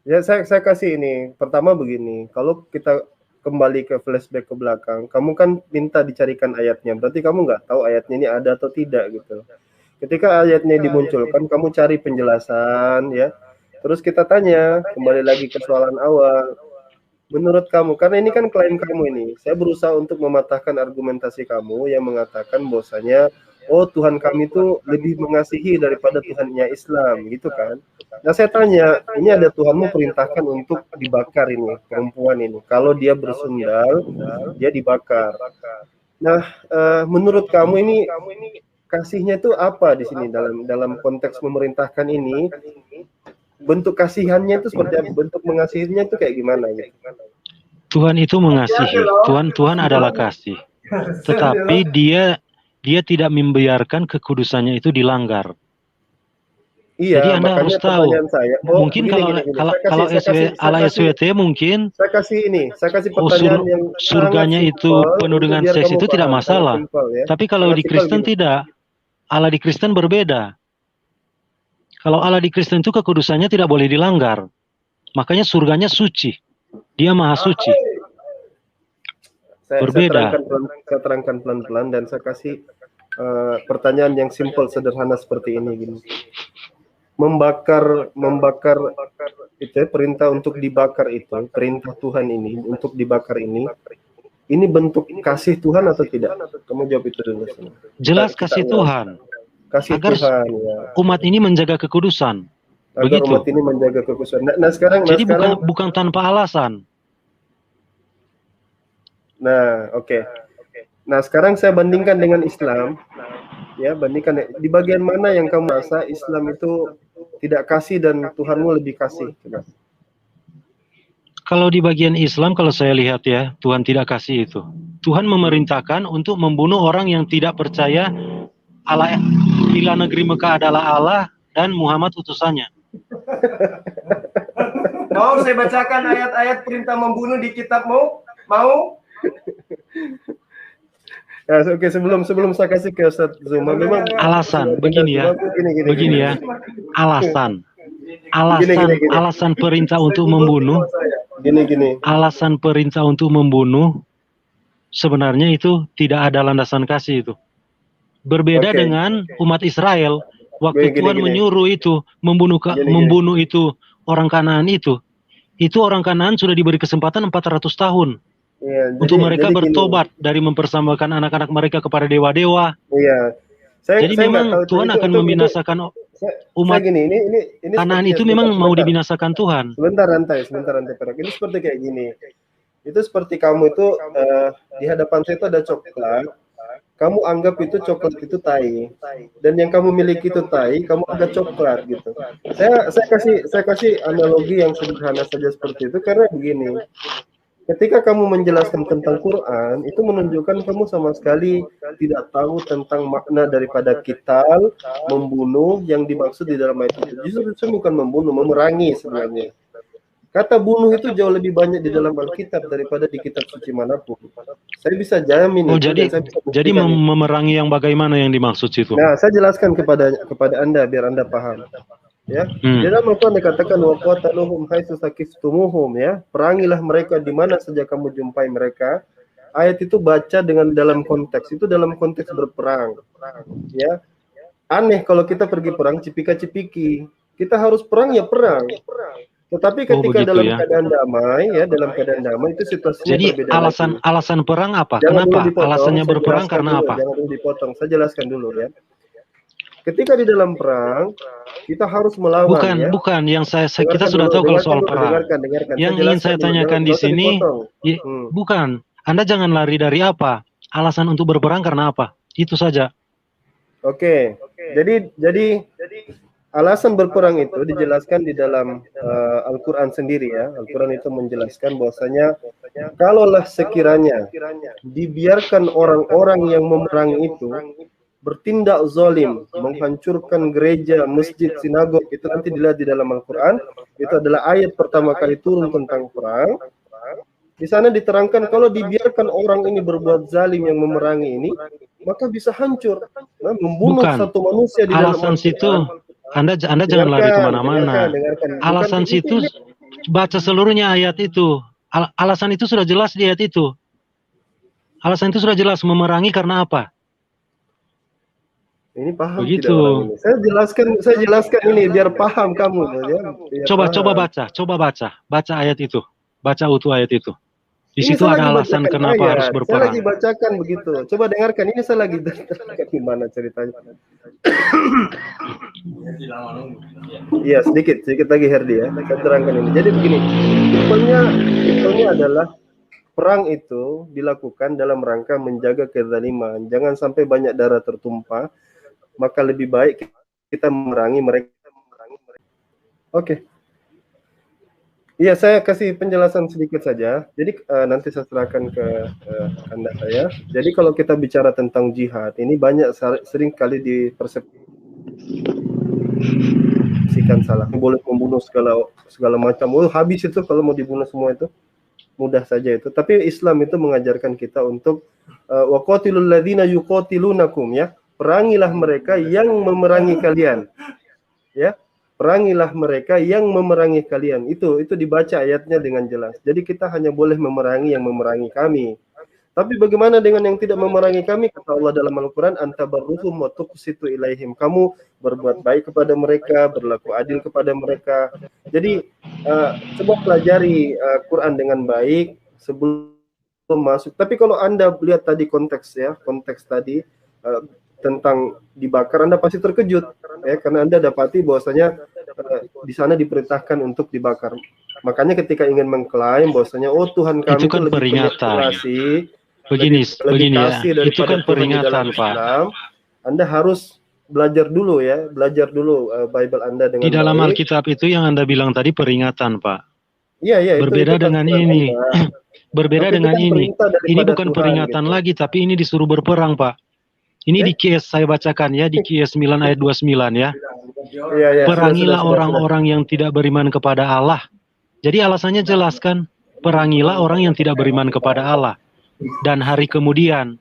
Ya, saya kasih ini. Pertama begini, kalau kita kembali ke flashback ke belakang, kamu kan minta dicarikan ayatnya. Berarti kamu nggak tahu ayatnya ini ada atau tidak gitu. Ketika ayatnya dimunculkan, kamu cari penjelasan ya. Terus kita tanya, kembali lagi ke soalan awal. Menurut kamu, karena ini kan klaim kamu ini, saya berusaha untuk mematahkan argumentasi kamu yang mengatakan bahwasanya oh Tuhan kami itu lebih mengasihi daripada Tuhannya Islam, gitu kan? Nah saya tanya, ini ada Tuhanmu perintahkan untuk dibakar ini, perempuan ini. Kalau dia bersundal, dia dibakar. Nah, menurut kamu ini kasihnya itu apa di sini dalam konteks memerintahkan ini? Bentuk kasihannya itu seperti apa? Bentuk mengasihinya itu kayak gimana ya? Tuhan itu mengasihi. Tuhan adalah kasih. Tetapi dia tidak membiarkan kekudusannya itu dilanggar. Iya, jadi Anda harus tahu. Mungkin kalau Allah SWT mungkin saya kasih pertanyaan yang surganya itu penuh dengan seks itu tidak masalah. Ya. Tapi kalau di Kristen tidak. Allah di Kristen berbeda. Kalau Allah di Kristen itu kekudusannya tidak boleh dilanggar. Makanya surganya suci. Dia maha suci. Berbeda. Saya terangkan pelan-pelan dan saya kasih pertanyaan yang simpel sederhana seperti ini gini. Membakar itu perintah untuk dibakar itu, perintah Tuhan ini untuk dibakar ini bentuk kasih Tuhan atau tidak? Kamu jawab itu dulu. Jelas kasih Tuhan. Kasih agar Tuhan ya. Umat ini menjaga kekudusan. Agar begitu. Umat ini menjaga kekudusan. Jadi bukan tanpa alasan. Nah, oke. Nah, sekarang saya bandingkan dengan Islam. Ya, bandingkan di bagian mana yang kamu rasa Islam itu tidak kasih dan Tuhanmu lebih kasih? Coba. Kalau di bagian Islam, kalau saya lihat ya, Tuhan tidak kasih itu. Tuhan memerintahkan untuk membunuh orang yang tidak percaya Allah ilah negeri Mekah adalah Allah dan Muhammad utusannya. Mau saya bacakan ayat-ayat perintah membunuh di kitabmu? Mau? Ya, oke, sebelum saya kasih ke Ustaz Zuma, memang alasan begini ya. Alasan perintah untuk membunuh. Alasan perintah untuk membunuh sebenarnya itu tidak ada landasan kasih itu. Berbeda dengan umat Israel waktu Tuhan menyuruh itu membunuh itu orang Kanaan itu orang Kanaan sudah diberi kesempatan 400 tahun untuk mereka bertobat dari mempersembahkan anak-anak mereka kepada dewa-dewa. Iya. Jadi memang Tuhan akan membinasakan umat Kanaan itu memang mau dibinasakan Tuhan. Sebentar rantai Perak. Ini seperti kayak gini. Itu seperti kamu itu di hadapan saya itu ada coklat. Kamu anggap itu coklat itu tai, dan yang kamu miliki itu tai, kamu ada coklat gitu. Saya kasih analogi yang sederhana saja seperti itu karena begini. Ketika kamu menjelaskan tentang Quran, itu menunjukkan kamu sama sekali tidak tahu tentang makna daripada qital, membunuh yang dimaksud di dalam ayat itu. Justru bukan membunuh, memerangi sebenarnya. Kata bunuh itu jauh lebih banyak di dalam Alkitab daripada di kitab suci manapun. Saya bisa jamin. Jadi memerangi yang bagaimana yang dimaksud itu? Nah, saya jelaskan kepada Anda biar Anda paham. Ya, di dalam Al-Quran dikatakan waqataluhum haitsu saqiftumuhum ya, perangilah mereka di mana saja kamu jumpai mereka. Ayat itu baca dengan dalam konteks itu dalam konteks berperang. Ya. Aneh kalau kita pergi perang cipika-cipiki. Kita harus perang ya perang. Tetapi ketika dalam keadaan damai ya, dalam keadaan damai itu situasinya berbeda. Jadi alasan perang apa? Kenapa? Alasannya berperang karena apa? Jangan dulu dipotong. Saya jelaskan dulu ya. Ketika di dalam perang, kita harus melawan. Bukan. Yang kita sudah tahu kalau soal perang. Yang ingin saya tanyakan di sini, bukan. Anda jangan lari dari apa? Alasan untuk berperang karena apa? Itu saja. Oke. Jadi alasan berperang itu dijelaskan di dalam Al-Quran sendiri ya. Al-Quran itu menjelaskan bahwasanya kalaulah sekiranya dibiarkan orang-orang yang memerangi itu bertindak zalim, menghancurkan gereja, masjid, sinagog, itu nanti dilihat di dalam Al-Quran. Itu adalah ayat pertama kali turun tentang perang. Di sana diterangkan kalau dibiarkan orang ini berbuat zalim yang memerangi ini, maka bisa hancur, membunuh satu manusia di dalam alasan situ. Anda jangan lari kemana-mana. Alasan situ baca seluruhnya ayat itu. Alasan itu sudah jelas di ayat itu. Alasan itu sudah jelas, memerangi karena apa? Ini paham begitu. Tidak orang ini? Saya jelaskan ini biar paham kamu. Ya. Coba baca ayat itu. Baca utuh ayat itu. Di situ ada alasan kenapa harus berperang. Saya lagi bacakan begitu. Coba dengarkan, ini saya lagi gimana ceritanya. Iya, sedikit lagi Herdi ya. Saya terangkan ini. Jadi begini, infonya adalah perang itu dilakukan dalam rangka menjaga kezaliman. Jangan sampai banyak darah tertumpah. Maka lebih baik kita memerangi mereka. Oke. Iya, saya kasih penjelasan sedikit saja. Jadi nanti saya serahkan ke Anda saya. Jadi kalau kita bicara tentang jihad, ini banyak sering kali dipersepsikan salah. Boleh membunuh segala macam. Habis itu kalau mau dibunuh semua itu mudah saja itu. Tapi Islam itu mengajarkan kita untuk waqatilul ladzina yuqatilunakum ya. Perangilah mereka yang memerangi kalian. Ya. Perangilah mereka yang memerangi kalian. Itu dibaca ayatnya dengan jelas. Jadi kita hanya boleh memerangi yang memerangi kami. Tapi bagaimana dengan yang tidak memerangi kami? Kata Allah dalam Al-Quran, antabarruhum wa tuqsitu ilaihim. Kamu berbuat baik kepada mereka, berlaku adil kepada mereka. Jadi coba pelajari Quran dengan baik sebelum masuk. Tapi kalau Anda lihat tadi konteks tadi tentang dibakar, Anda pasti terkejut ya, karena Anda dapati bahwasanya di sana diperintahkan untuk dibakar. Makanya ketika ingin mengklaim bahwasanya Tuhan kami itu kan peringatan. Begini ya, itu kan peringatan Pak. Islam, Anda harus belajar dulu Bible Anda dengan di dalam Alkitab itu yang Anda bilang tadi peringatan Pak. Iya. Berbeda dengan ini. Berbeda dengan ini. Ini bukan peringatan gitu lagi, tapi ini disuruh berperang Pak. Ini di QS saya bacakan ya, di QS 9 ayat 29 ya. Perangilah orang-orang yang tidak beriman kepada Allah. Jadi alasannya jelaskan, perangilah orang yang tidak beriman kepada Allah. Dan hari kemudian,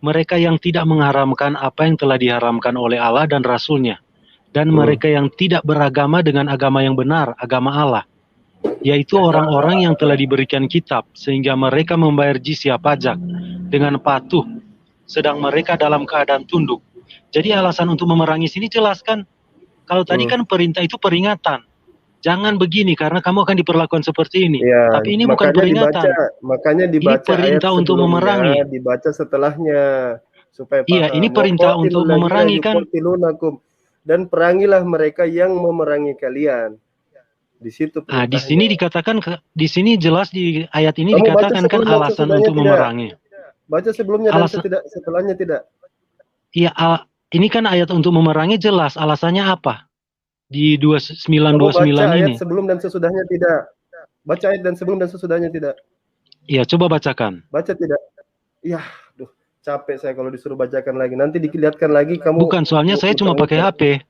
mereka yang tidak mengharamkan apa yang telah diharamkan oleh Allah dan Rasul-Nya. Dan mereka yang tidak beragama dengan agama yang benar, agama Allah. Yaitu orang-orang yang telah diberikan kitab, sehingga mereka membayar jizyah pajak dengan patuh. Sedang mereka dalam keadaan tunduk. Jadi alasan untuk memerangi sini jelaskan. Kalau tadi kan perintah itu peringatan. Jangan begini karena kamu akan diperlakukan seperti ini. Ya, tapi ini bukan peringatan. Makanya dibaca ini perintah untuk memerangi. Dibaca setelahnya supaya paham. Iya, ini perintah untuk memerangi kan. Dan perangilah mereka yang memerangi kalian. Di situ. Di sini dikatakan, di sini jelas di ayat ini dikatakan kan alasan untuk memerangi. Baca sebelumnya dan setelahnya tidak. Iya, ini kan ayat untuk memerangi jelas. Alasannya apa? Di 2929 ini. Baca ayat sebelum dan sesudahnya tidak. Baca ayat dan sebelum dan sesudahnya tidak. Iya, coba bacakan. Baca tidak. Iya, capek saya kalau disuruh bacakan lagi. Nanti dilihatkan lagi kamu. Bukan, soalnya saya cuma pakai HP.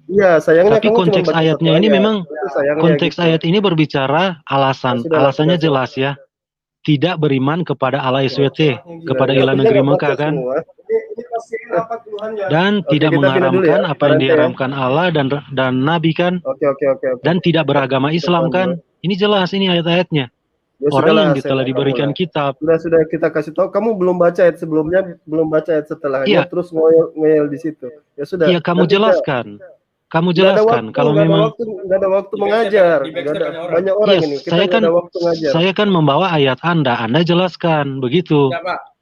Iya, sayangnya. Tapi konteks ayatnya ini memang konteks ayat ini berbicara alasan. Alasannya jelas ya. Tidak beriman kepada Allah SWT, kepada ilah negeri Mekah kan, dan tidak mengharamkan apa yang diharamkan Allah dan Nabi kan, dan tidak beragama Islam kan. Ini jelas ini ayat-ayatnya. Orang yang telah diberikan kitab. Sudah kita kasih tahu. Kamu belum baca ayat sebelumnya, belum baca ayat setelahnya, terus ngeyel di situ. Ya sudah. Iya, kamu jelaskan. Kamu jelaskan kalau memang nggak ada waktu mengajar, nggak ada banyak orang ini. Kita ada waktu mengajar. Saya kan membawa ayat Anda jelaskan begitu.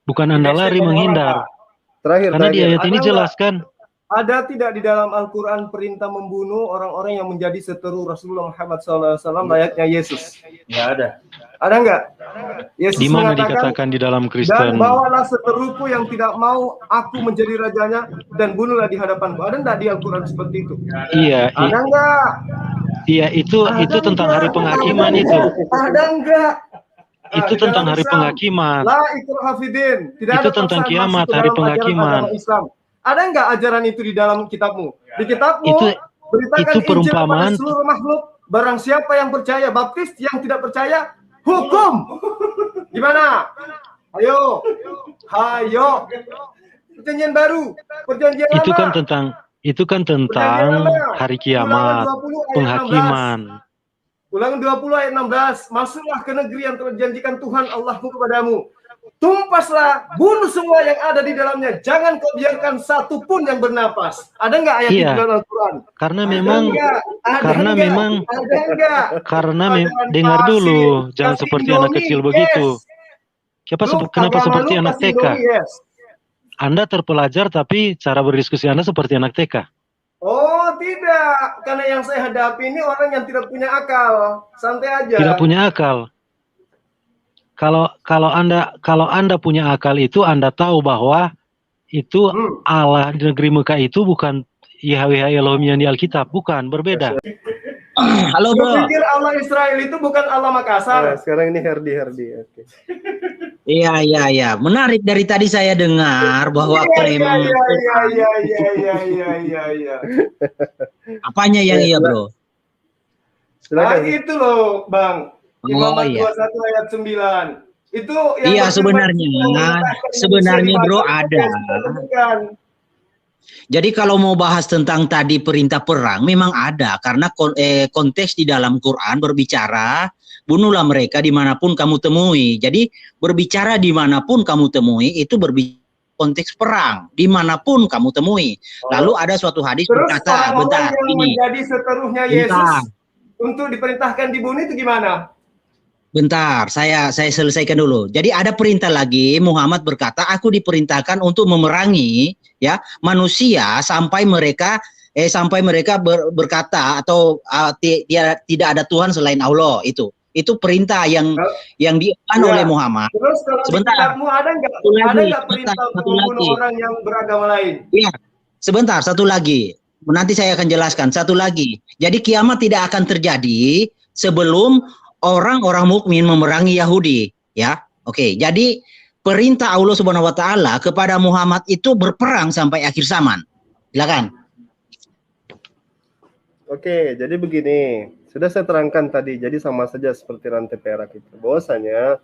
Bukan Anda lari menghindar. Terakhir, karena di ayat ini jelaskan Ada tidak di dalam Al-Quran perintah membunuh orang-orang yang menjadi seteru Rasulullah Muhammad SAW layaknya Yesus? Nggak ada. Ada nggak? Yesus Di mana mengatakan, dikatakan di dalam dan Kristen? bawalah seteruku yang tidak mau aku menjadi rajanya dan bunuhlah di hadapanku. Ada nggak di Al-Quran seperti itu? Iya, Ada nggak? iya itu tentang hari penghakiman itu. Ada nggak? Itu tentang hari penghakiman. La ikraha fid-din. Tidak Itu ada tentang paksaan kiamat, masuk ke hari dalam ajaran penghakiman. agama Islam. Ada nggak ajaran itu di dalam kitabmu? Di kitabmu, beritakan itu perumpamaan. Injil kepada seluruh makhluk. Barang siapa yang percaya baptis, yang tidak percaya hukum. Gimana? Ayo, perjanjian baru, perjanjian lama. Itu kan tentang hari kiamat, penghakiman. Ulangan 20 ayat 16. Masuklah ke negeri yang telah dijanjikan Tuhan Allahmu kepadamu. Tumpaslah, bunuh semua yang ada di dalamnya. Jangan kau biarkan satu pun yang bernapas. Ada nggak ayat di dalam Al-Quran? Karena dengar dulu, jangan seperti anak kecil begitu. Kenapa seperti anak TK? Anda terpelajar tapi cara berdiskusi Anda seperti anak TK. Oh tidak, karena yang saya hadapi ini orang yang tidak punya akal. Santai aja. Tidak punya akal. Kalau Anda punya akal itu Anda tahu bahwa itu Allah di negeri Mekah itu bukan Yahweh Elohim yang di Alkitab, bukan, berbeda. Halo bro. Saya pikir Allah Israel itu bukan Allah Makassar. Nah, sekarang ini Herdi. Oke. Iya. Menarik dari tadi saya dengar bahwa preman. Iya. Apanya yang iya bro? Nah, itu loh Bang. Imamat 21 ayat 9. Itu yang iya sebenarnya bro ada. Jadi kalau mau bahas tentang tadi perintah perang memang ada karena konteks di dalam Quran berbicara bunuhlah mereka dimanapun kamu temui. Jadi berbicara dimanapun kamu temui itu berbicara konteks perang dimanapun kamu temui. Lalu ada suatu hadis berkata, bentar ini. Menjadi seteruhnya Yesus untuk diperintahkan dibunuh itu gimana? Bentar, saya selesaikan dulu. Jadi ada perintah lagi, Muhammad berkata, aku diperintahkan untuk memerangi ya manusia sampai mereka berkata atau tidak ada Tuhan selain Allah itu. Itu perintah yang diucapkan oleh Muhammad. Terus kalau sebentar. Di kitabmu ada nggak perintah untuk membunuh orang yang beragama lain? Iya, sebentar, satu lagi. Nanti saya akan jelaskan. Satu lagi. Jadi kiamat tidak akan terjadi sebelum orang-orang mukmin memerangi Yahudi, ya. Oke, jadi perintah Allah Subhanahu wa taala kepada Muhammad itu berperang sampai akhir zaman. Silakan. Oke, jadi begini. Sudah saya terangkan tadi, jadi sama saja seperti rantai perak itu. Bahwasanya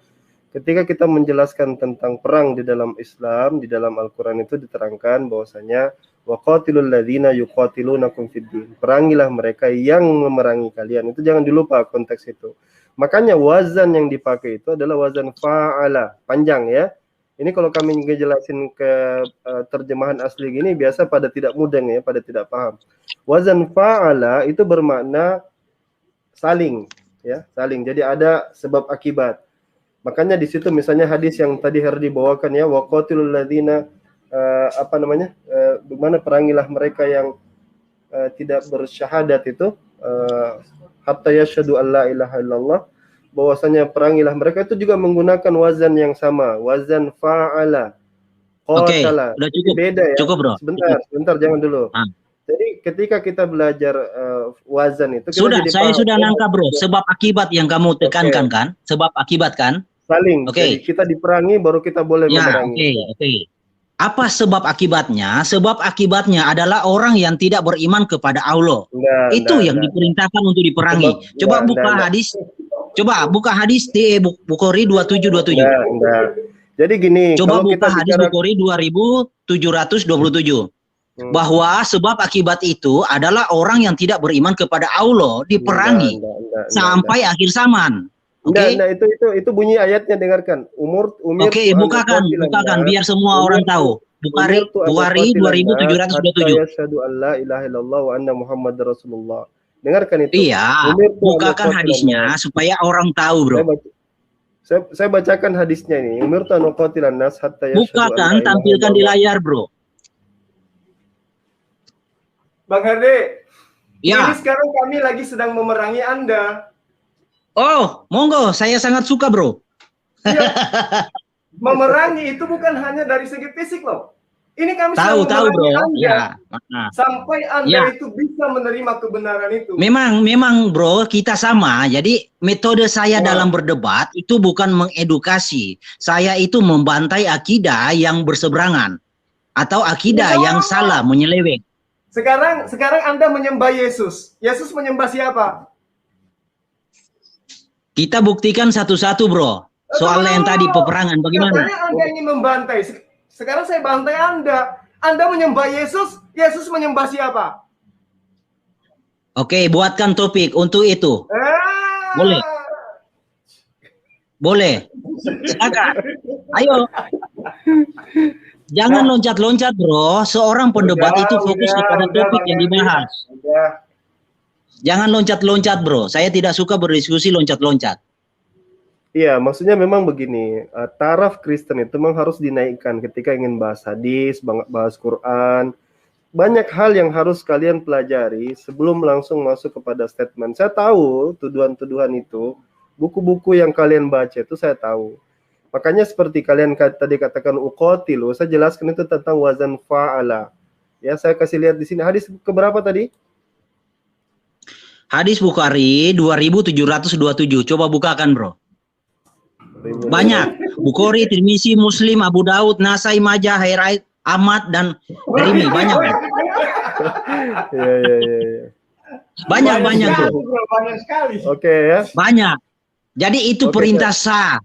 ketika kita menjelaskan tentang perang di dalam Islam, di dalam Al-Qur'an itu diterangkan bahwasanya waqatilul ladzina yuqatilunakum fid-din. Perangilah mereka yang memerangi kalian. Itu jangan dilupa konteks itu. Makanya wazan yang dipakai itu adalah wazan fa'ala, panjang ya. Ini kalau kami ngejelasin ke terjemahan asli gini biasa pada tidak mudeng ya, pada tidak paham. Wazan fa'ala itu bermakna saling ya, saling. Jadi ada sebab akibat. Makanya di situ misalnya hadis yang tadi Herdi bawakan ya, waqatilul ladzina bagaimana perangilah mereka yang tidak bersyahadat itu hatta yashhadu an la ilaha illallah, bahwasanya perangilah mereka itu juga menggunakan wazan yang sama, wazan fa'ala. Oke, udah cukup. Beda ya. Cukup, bro. Sebentar jangan dulu. Jadi ketika kita belajar wazan itu saya sudah nangkap, bro. Sebab akibat yang kamu tekankan kan? Sebab akibat kan? Saling. Jadi kita diperangi baru kita boleh memerangi. Oke. Apa sebab akibatnya? Sebab akibatnya adalah orang yang tidak beriman kepada Allah. Itu yang diperintahkan untuk diperangi. Coba buka hadis. Coba buka hadis di Bukhari 2727. Jadi gini. Coba buka hadis Bukhari 2727. Bahwa sebab akibat itu adalah orang yang tidak beriman kepada Allah diperangi sampai akhir zaman. Itu bunyi ayatnya, dengarkan. Oke, bukakan biar semua orang tahu. Bukhari 2727. Asyhadu an la ilaha illallah wa anna Muhammadar Rasulullah. Dengarkan itu. Iya, bukakan hadisnya supaya orang tahu, bro. Saya bacakan hadisnya ini. Umirtu an uqatilan nas hatta yashhadu. Bukakan, tampilkan di layar, bro. Bang Herde. Ya. Ini sekarang kami lagi sedang memerangi Anda. Oh, monggo, saya sangat suka, bro. Ya. Memerangi itu bukan hanya dari segi fisik loh. Ini kami tahu bro. Anda Ya. sampai Anda itu bisa menerima kebenaran itu. Memang bro, kita sama. Jadi metode saya dalam berdebat itu bukan mengedukasi. Saya itu membantai akidah yang berseberangan atau akidah yang salah, menyeleweng. Sekarang Anda menyembah Yesus. Yesus menyembah siapa? Kita buktikan satu-satu, bro. Soal yang tadi peperangan bagaimana? Katanya Anda ingin membantai. Sekarang saya bantai Anda. Anda menyembah Yesus, Yesus menyembah siapa? Oke, buatkan topik untuk itu. Boleh. Boleh. Silakan. Ayo. Jangan loncat-loncat, bro. Seorang pendebat itu fokus kepada topik yang dibahas. Jangan loncat-loncat, bro. Saya tidak suka berdiskusi loncat-loncat. Iya, maksudnya memang begini, taraf Kristen itu memang harus dinaikkan ketika ingin bahas hadis, bahas Quran. Banyak hal yang harus kalian pelajari sebelum langsung masuk kepada statement. Saya tahu tuduhan-tuduhan itu, buku-buku yang kalian baca itu saya tahu. Makanya seperti kalian tadi katakan uqatilu, saya jelaskan itu tentang wazan fa'ala. Ya, saya kasih lihat di sini hadis keberapa tadi? Hadis Bukhari 2727. Coba bukakan, bro. Banyak. Bukhari, Tirmizi, Muslim, Abu Daud, Nasai, Majah, Hairait, Ahmad, dan Darimi. Banyak, bro. Iya. Banyak, bro. Banyak sekali. Oke ya. Banyak. Jadi itu perintah sah.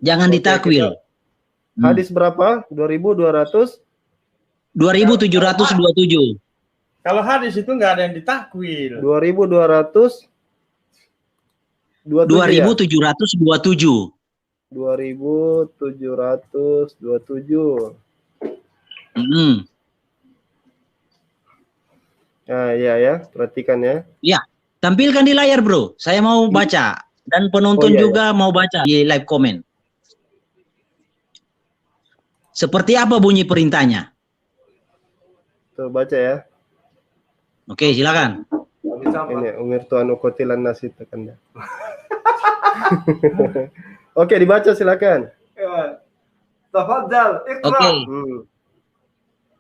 Jangan ditakwil. Hadis berapa? 2200? 2727. Kalau hadis itu nggak ada yang ditakwil. 2200 2727. 2727. Nah, ya, perhatikan ya. Ya, tampilkan di layar, bro. Saya mau baca dan penonton juga mau baca di live comment. Seperti apa bunyi perintahnya? Tuh baca ya. Oke, silakan. Ini umir tuan ukotilan nasi tekan. Oke, dibaca silakan. Tafadhal, Iqra. Oke.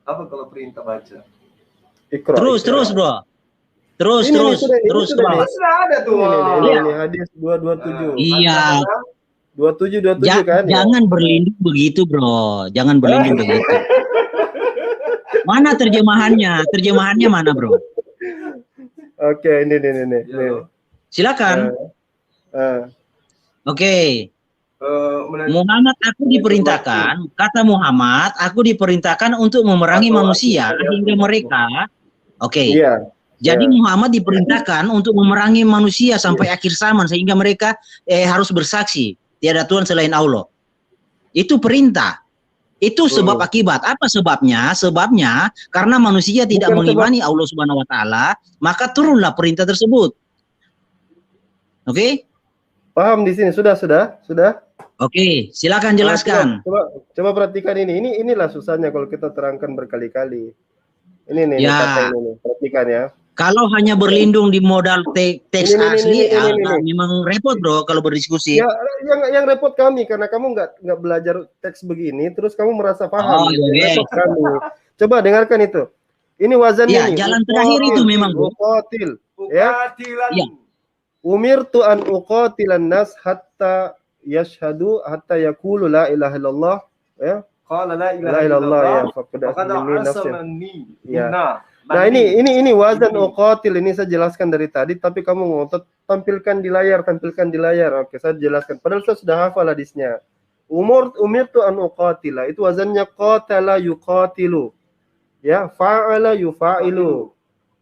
Apa kalau perintah baca? Iqra. Terus, bro. Terus, bro. Sudah ada tuh. Ini hadis 227. Iya. 27 kan? Jangan berlindung begitu, bro. Jangan berlindung begitu. Mana terjemahannya? Terjemahannya mana, bro? Oke, ini. Silakan. Oke. Muhammad, aku diperintahkan, kata Muhammad, aku diperintahkan untuk memerangi manusia hingga mereka. Oke. Iya. Jadi Muhammad diperintahkan untuk memerangi manusia sampai akhir zaman sehingga mereka harus bersaksi tiada Tuhan selain Allah. Itu perintah. Itu sebab akibat. Apa sebabnya? Sebabnya karena manusia tidak mengimani Allah Subhanahu wa taala, maka turunlah perintah tersebut. Oke? Paham di sini? Sudah. Oke, silakan jelaskan. Coba perhatikan ini. Inilah susahnya kalau kita terangkan berkali-kali. Ini ya. Kata ini. Perhatikan ya. Kalau hanya berlindung di modal teks asli, memang repot, bro, kalau berdiskusi. Ya, yang repot kami karena kamu nggak belajar teks begini, terus kamu merasa paham. Repot kami. Coba dengarkan itu. Ini wazan ini. Jalan terakhir itu memang, bro. Uqatil. Ya. Umirtu an uqatilan nas hatta yashhadu hatta yaqulu la ilaha illallah. Ya. Qala la ilaha illallah ya. Faqad asamani. Ya. Nah, ini wazan uqatil ini saya jelaskan dari tadi, tapi kamu ngotot tampilkan di layar. Oke, saya jelaskan. Padahal saya sudah hafal hadisnya. Umirtu an uqatila, itu wazannya qatala yuqatilu. Ya, fa'ala yufa'ilu.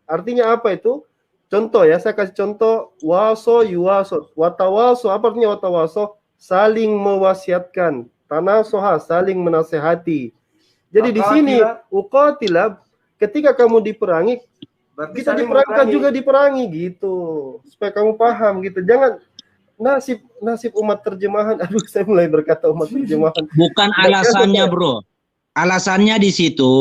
Artinya apa itu? Contoh ya, saya kasih contoh waso yuwaso. Watawaso, apa artinya watawaso? Saling mewasiatkan. Tanasoha, saling menasehati. Jadi di sini uqatila, ketika kamu diperangi, kita diperangkat juga diperangi gitu, supaya kamu paham gitu. Jangan nasib umat terjemahan. Aduh, saya mulai berkata umat terjemahan. Bukan alasannya, bro. Alasannya di situ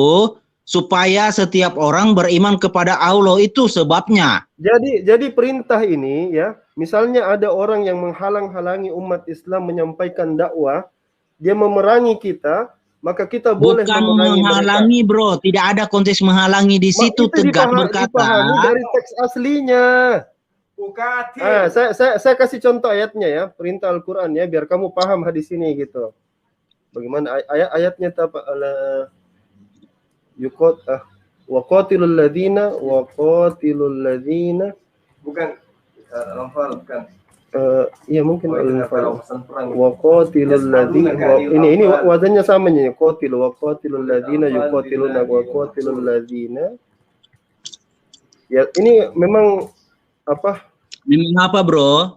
supaya setiap orang beriman kepada Allah, itu sebabnya. Jadi perintah ini ya, misalnya ada orang yang menghalang-halangi umat Islam menyampaikan dakwah, dia memerangi kita, maka kita boleh Bukan memerangi menghalangi, mereka. bro. Tidak ada konteks menghalangi di situ. Tegas berkata. Dipahami dari teks aslinya. Saya kasih contoh ayatnya ya, perintah Al-Quran ya, biar kamu paham hadis ini gitu. Bagaimana ayatnya apa? Waqatilul ladzina Bukan Al-Anfal, bukan. Iya mungkin Al-Anfal. Waqatilul ladzina, ini wazannya sama nih, waqatilul ladzina yuqatiluna waqatilul ladzina. Ya, ini memang apa? Memang apa, bro?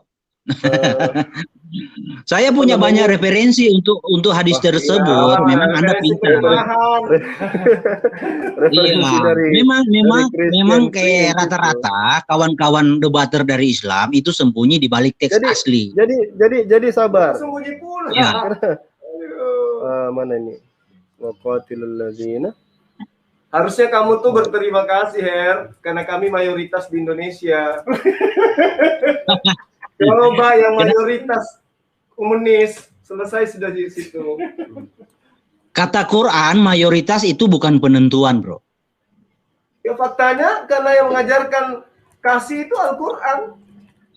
Saya punya banyak referensi untuk hadis tersebut. Memang Anda pintar. Iya. Memang kayak rata-rata kawan-kawan debater dari Islam itu sembunyi di balik teks asli. Jadi sabar. Sembunyi pula. Ya. Mana ini? Waqatilul ladzina. Harusnya kamu tuh berterima kasih, Her, karena kami mayoritas di Indonesia. Coba yang mayoritas komunis, selesai sudah di situ. Kata Quran, mayoritas itu bukan penentuan, bro. Ya faktanya, karena yang mengajarkan kasih itu Al-Quran.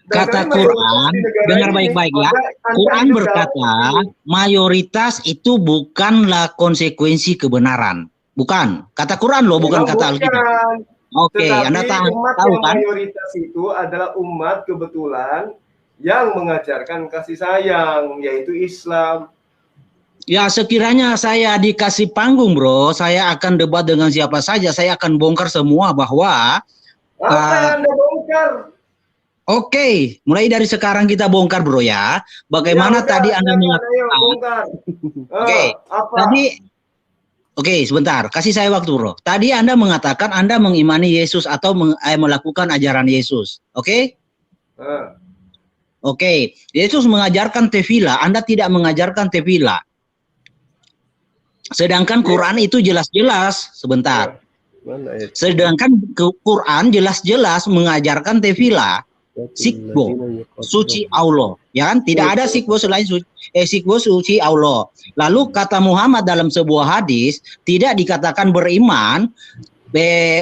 Kata Quran, dengar baik-baik ya. Quran berkata, mayoritas itu bukanlah konsekuensi kebenaran. Bukan. Kata Quran loh, bukan kata Alkitab. Oke, Anda tahu kan? Mayoritas itu adalah umat kebetulan yang mengajarkan kasih sayang, yaitu Islam. Ya, sekiranya saya dikasih panggung, bro, saya akan debat dengan siapa saja. Saya akan bongkar semua bahwa apa yang Anda bongkar? Oke, mulai dari sekarang kita bongkar, bro ya. Bagaimana tadi Anda mengatakan? Oke, sebentar. Kasih saya waktu, bro. Tadi Anda mengatakan Anda mengimani Yesus atau melakukan ajaran Yesus. Oke? Oke. Yesus mengajarkan tefillah. Anda tidak mengajarkan tefillah. Sedangkan Quran itu jelas-jelas. Sebentar. Sedangkan Quran jelas-jelas mengajarkan tefillah. Sikbo, suci Allah, ya kan? Tidak ada sikbo selain sikbo suci Allah. Lalu kata Muhammad dalam sebuah hadis, tidak dikatakan beriman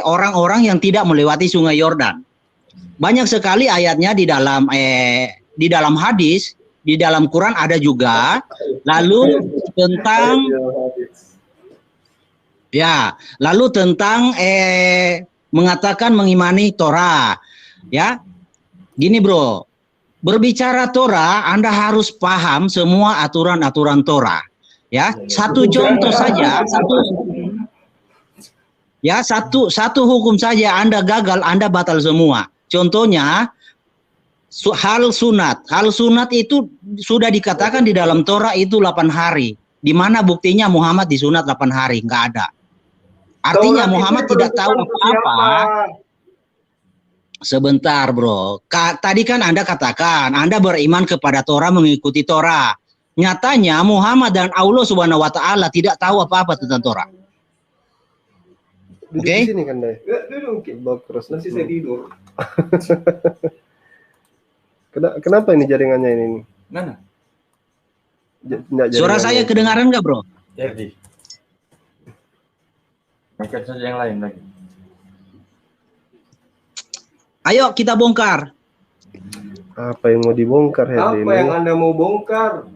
orang-orang yang tidak melewati sungai Yordan. Banyak sekali ayatnya di dalam hadis, di dalam Quran ada juga. Lalu tentang mengatakan mengimani Torah, ya. Gini, bro, berbicara Torah, Anda harus paham semua aturan-aturan Torah. Ya, satu contoh saja, satu hukum saja Anda gagal, Anda batal semua. Contohnya, hal sunat. Hal sunat itu sudah dikatakan di dalam Torah itu 8 hari. Di mana buktinya Muhammad disunat 8 hari? Nggak ada. Artinya Muhammad tidak tahu apa-apa. Sebentar, bro. Tadi kan Anda katakan Anda beriman kepada Torah, mengikuti Torah. Nyatanya Muhammad dan Allah Subhanahu wa taala tidak tahu apa-apa tentang Torah. Oke? Di sini kan, Dai. Duduk. Terus nanti saya tidur. Kenapa ini jaringannya ini? Mana? Suara saya kedengaran nggak, bro? Jadi. Angkat saja yang lain lagi. Ayo kita bongkar. Apa yang mau dibongkar, Herdi? Apa yang Anda mau bongkar?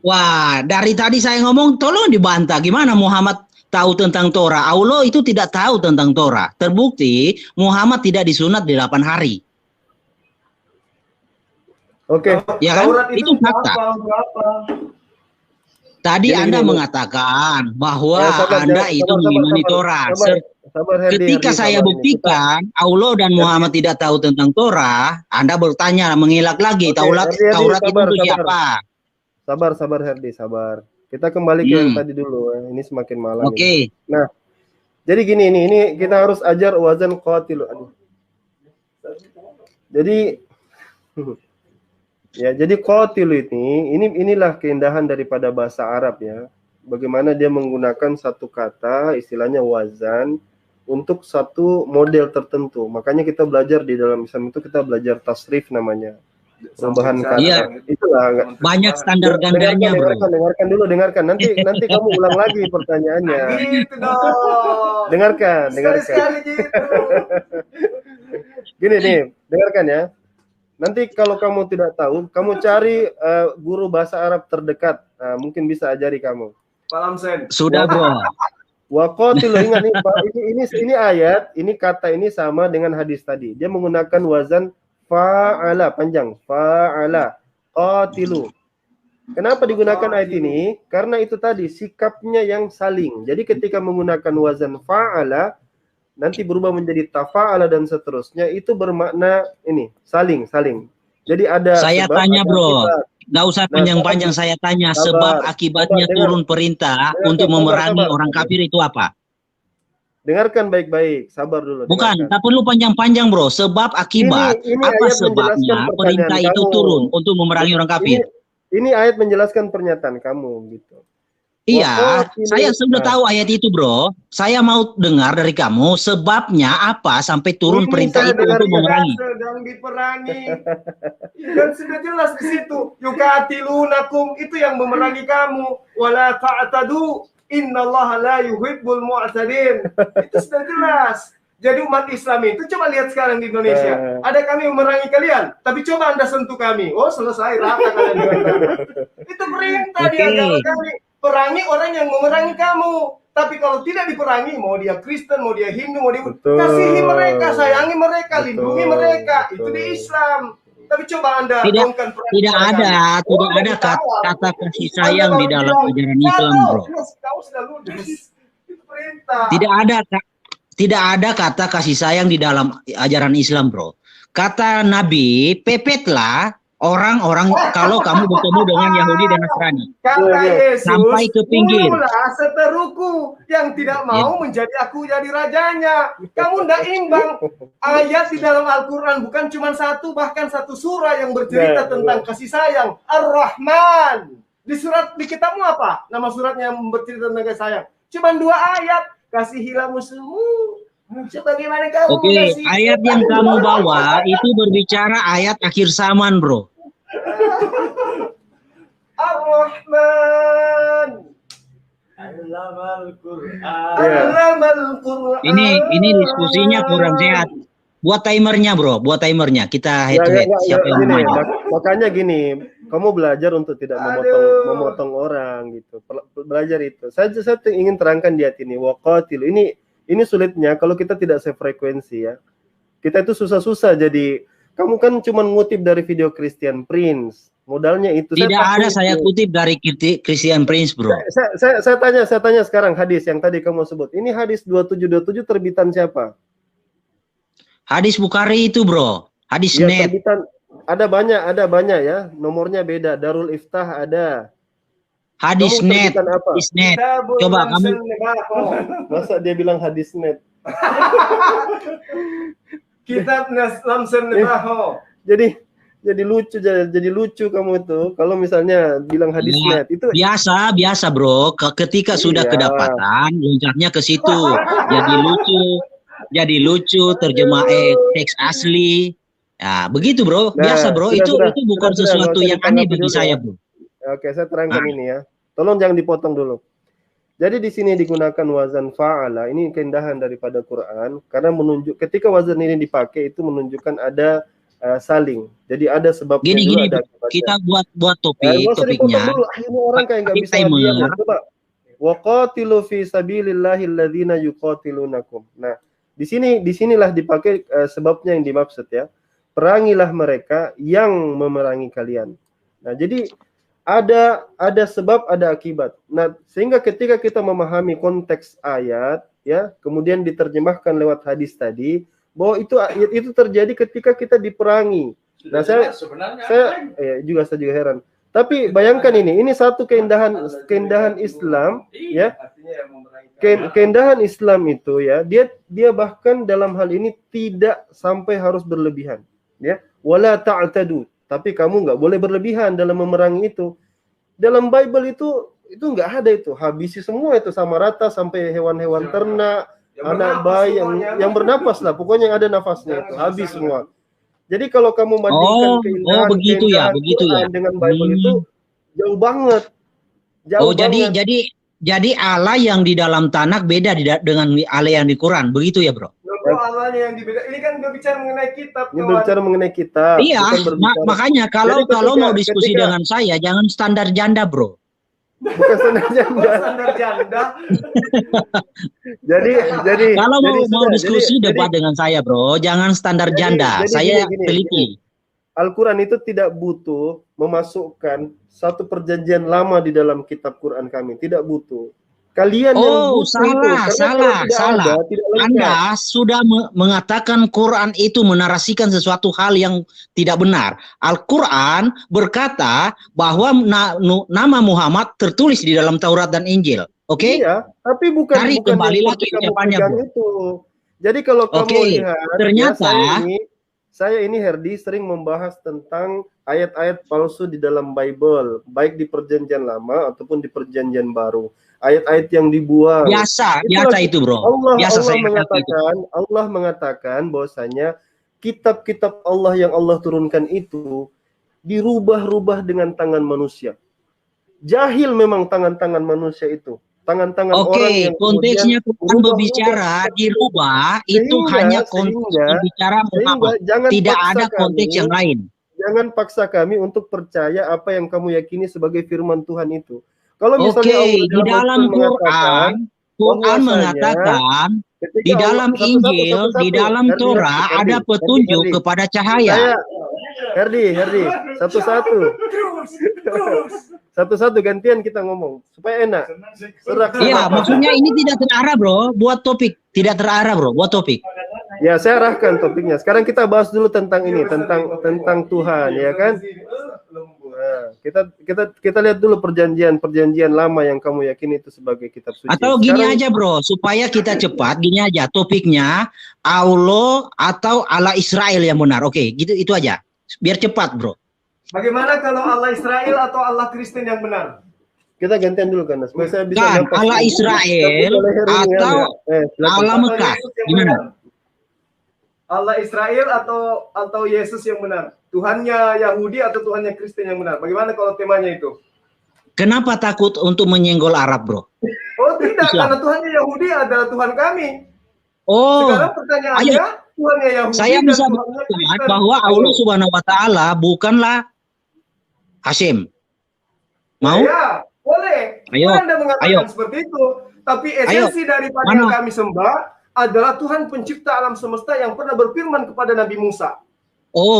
Wah, dari tadi saya ngomong tolong dibantah. Gimana Muhammad tahu tentang Torah? Allah itu tidak tahu tentang Torah. Terbukti Muhammad tidak disunat di 8 hari. Oke. Ya kan? Itu fakta. Tadi Anda mengatakan bahwa Anda itu mengimani Torah. Ketika saya buktikan Allah dan Muhammad tidak tahu tentang Torah, Anda bertanya, mengilak lagi, Taurat itu untuk siapa? Sabar Herdi, sabar. Kita kembali ke yang tadi dulu, ini semakin malam. Oke. Nah, jadi gini, ini kita harus ajar wazan qatil. Jadi ya, jadi qatil inilah keindahan daripada bahasa Arab ya. bagaimana dia menggunakan satu kata, istilahnya wazan, untuk satu model tertentu. Makanya kita belajar di dalam Islam itu kita belajar tasrif namanya. Perubahan kata. Iya. Itulah Banyak standar gandanya, bro. Dengarkan. Nanti kamu ulang lagi pertanyaannya. Gitu dong. Dengarkan. Sekali-sekali gitu. Gini nih, dengarkan ya. Nanti kalau kamu tidak tahu, kamu cari guru bahasa Arab terdekat. Nah, mungkin bisa ajari kamu. Malam Sen. Sudah, bro. Waqatilu, ingat nih Pak, ini ayat, ini kata ini sama dengan hadis tadi. Dia menggunakan wazan fa'ala, panjang, fa'ala, qatilu. Kenapa digunakan ayat ini? Karena itu tadi sikapnya yang saling. Jadi ketika menggunakan wazan fa'ala, nanti berubah menjadi tafa'ala dan seterusnya, itu bermakna ini, saling. Jadi ada saya sebab, tanya, bro. Akibat. Nggak usah panjang-panjang, saya tanya sebab akibatnya turun perintah untuk memerangi orang kafir itu apa? Dengarkan baik-baik, sabar dulu. Bukan, tak perlu panjang-panjang, bro. Sebab akibat, ini apa ayat sebabnya perintah itu turun untuk memerangi orang kafir? Ini ayat menjelaskan pernyataan kamu, gitu. Iya, saya sudah tahu ayat itu, bro. Saya mau dengar dari kamu sebabnya apa sampai turun perintah itu untuk memerangi. Sedang diperangi. Dan sudah jelas di situ. Yukatilunakum, itu yang memerangi kamu. Wala ta'tadu. Innallaha la yuhibbul mu'tadin. Itu sudah jelas. Jadi umat Islam itu coba lihat sekarang di Indonesia. Ada kami memerangi kalian, tapi coba Anda sentuh kami. Oh, selesai, rata kalian dengan itu perintah di agama kami. Perangi orang yang memerangi kamu. Tapi kalau tidak diperangi, mau dia Kristen, mau dia Hindu, mau dia kasihi mereka, sayangi mereka, lindungi mereka. Itu di Islam. Tapi coba Anda tidak ada kata kasih sayang di dalam ajaran Islam, bro. Tidak ada kata kasih sayang di dalam ajaran Islam, bro. Kata Nabi, pepetlah orang-orang kalau kamu bertemu dengan Yahudi dan Nasrani. Kata Yesus, sampai ke pinggir. Seteruku yang tidak mau menjadi aku jadi rajanya. Kamu tidak imbang. Ayat di dalam Al-Quran bukan cuma satu, bahkan satu surah yang bercerita tentang kasih sayang. Ar-Rahman. Di kitabmu apa? Nama suratnya yang bercerita tentang kasih sayang. Cuma 2 ayat. Kasihilah musuhmu sebagaimana kamu. Oke, ayat yang kamu bawa itu berbicara ayat akhir zaman, bro. Ar-Rahman. Ini diskusinya kurang sehat. Buat timernya, bro. Buat timernya. Kita head to head. Siapa yang maju? Makanya gini, kamu belajar untuk tidak memotong orang gitu. Belajar itu. Saya ingin terangkan di ayat ini. Waqatilu. Ini sulitnya kalau kita tidak sefrekuensi ya. Kita itu susah-susah jadi. Kamu kan cuma ngutip dari video Christian Prince. Modalnya itu. Tidak ada saya kutip dari Christian Prince, bro. Saya tanya sekarang hadis yang tadi kamu sebut. Ini hadis 2727 terbitan siapa? Hadis Bukhari itu, bro. Hadis ya, net. Terbitan, ada banyak ya. Nomornya beda. Darul Iftah ada. Hadis net. Hadis net. Coba kamu. Masa dia bilang hadis net? Kitab Lamsen Nebaho. Jadi lucu kamu itu kalau misalnya bilang hadis net itu biasa bro. Ketika sudah kedapatan loncatnya ke situ. Jadi lucu terjemah teks asli. Ya, begitu bro. Biasa bro. Itu bukan sesuatu yang aneh bagi saya, bro. Oke, saya terangkan ini ya. Tolong jangan dipotong dulu. Jadi di sini digunakan wazan fa'ala. Ini keindahan daripada Quran karena ketika wazan ini dipakai itu menunjukkan ada saling. Jadi ada sebabnya. Gini kita buat topiknya. Ini orang kayak nggak bisa diam. Coba. Waqatilu fi sabilillahi alladzina yuqatilunakum. Nah, disinilah dipakai sebabnya yang dimaksud ya. Perangilah mereka yang memerangi kalian. Nah, jadi ada sebab, ada akibat. Nah, sehingga ketika kita memahami konteks ayat ya, kemudian diterjemahkan lewat hadis tadi, bahwa itu terjadi ketika kita diperangi. Nah, saya juga heran. Tapi bayangkan ini satu keindahan Islam ya. Keindahan Islam itu ya, dia bahkan dalam hal ini tidak sampai harus berlebihan ya. Wala ta'tadu. Tapi kamu nggak boleh berlebihan dalam memerangi itu. Dalam Bible itu itu nggak ada itu, habisi semua itu sama rata sampai hewan-hewan ternak, anak bayi yang bernapas lah, pokoknya yang ada nafasnya itu habis semua. Jadi kalau kamu bandingkan keindahan dengan Bible itu jauh banget. Jauh banget. Jadi Allah yang di dalam Tanakh beda dengan Allah yang di Quran, begitu ya, Bro? Allahnya yang dibeda. Ini kan berbicara mengenai kitab. Ini berbicara mengenai kitab. Iya, makanya kalau mau diskusi dengan saya jangan standar janda, Bro. Bukan standar janda. Standar janda. jadi kalau mau diskusi debat dengan saya, Bro, jangan standar janda. Saya teliti. Al-Quran itu tidak butuh memasukkan satu perjanjian lama di dalam kitab Quran kami, tidak butuh. Kalian yang butuh salah. Anda sudah mengatakan Quran itu menarasikan sesuatu hal yang tidak benar. Al-Quran berkata bahwa nama Muhammad tertulis di dalam Taurat dan Injil. Oke? Iya, tapi bukan kembali lagi ucapannya, Bro. Itu. Jadi kalau kamu lihat, ternyata saya ini Herdi sering membahas tentang ayat-ayat palsu di dalam Bible, baik di Perjanjian Lama ataupun di Perjanjian Baru. Ayat-ayat yang dibuang. Biasa itu, Bro. Allah mengatakan bahwasanya kitab-kitab Allah yang Allah turunkan itu dirubah-rubah dengan tangan manusia. Jahil memang tangan-tangan manusia itu. Tangan-tangan orang yang konteksnya Tuhan berbicara dirubah, itu hanya konteks berbicara Muhammad. Tidak ada konteks yang lain. Jangan paksa kami untuk percaya apa yang kamu yakini sebagai firman Tuhan itu. Kalau misalnya di dalam Quran mengatakan, di dalam Injil, di dalam Torah ada petunjuk kepada cahaya. Herdi, satu-satu gantian kita ngomong supaya enak. Iya, maksudnya ini tidak terarah, Bro. Buat topik tidak terarah, Bro. Buat topik. Ya, saya arahkan topiknya. Sekarang kita bahas dulu tentang ini, tentang Tuhan, ya kan? Nah, kita lihat dulu perjanjian lama yang kamu yakini itu sebagai kitab suci. Atau gini aja, Bro, supaya kita cepat, gini aja topiknya Allah atau Allah Israel yang benar. Oke, gitu itu aja. Biar cepat, Bro. Bagaimana kalau Allah Israel atau Allah Kristen yang benar? Kita gantian dulu kan, supaya saya bisa Allah Israel atau Allah Mekah. Gimana? Allah Israel atau Yesus yang benar? Tuhannya Yahudi atau Tuhannya Kristen yang benar? Bagaimana kalau temanya itu? Kenapa takut untuk menyenggol Arab, Bro? Oh tidak, karena Tuhannya Yahudi adalah Tuhan kami. Sekarang pertanyaannya, Tuhannya Yahudi saya bisa buktikan bahwa Allah Subhanahu Wa Taala bukanlah Hashim. Mau? Ya, boleh. Anda mengatakan seperti itu. Tapi esensi daripada yang kami sembah adalah Tuhan pencipta alam semesta yang pernah berfirman kepada Nabi Musa.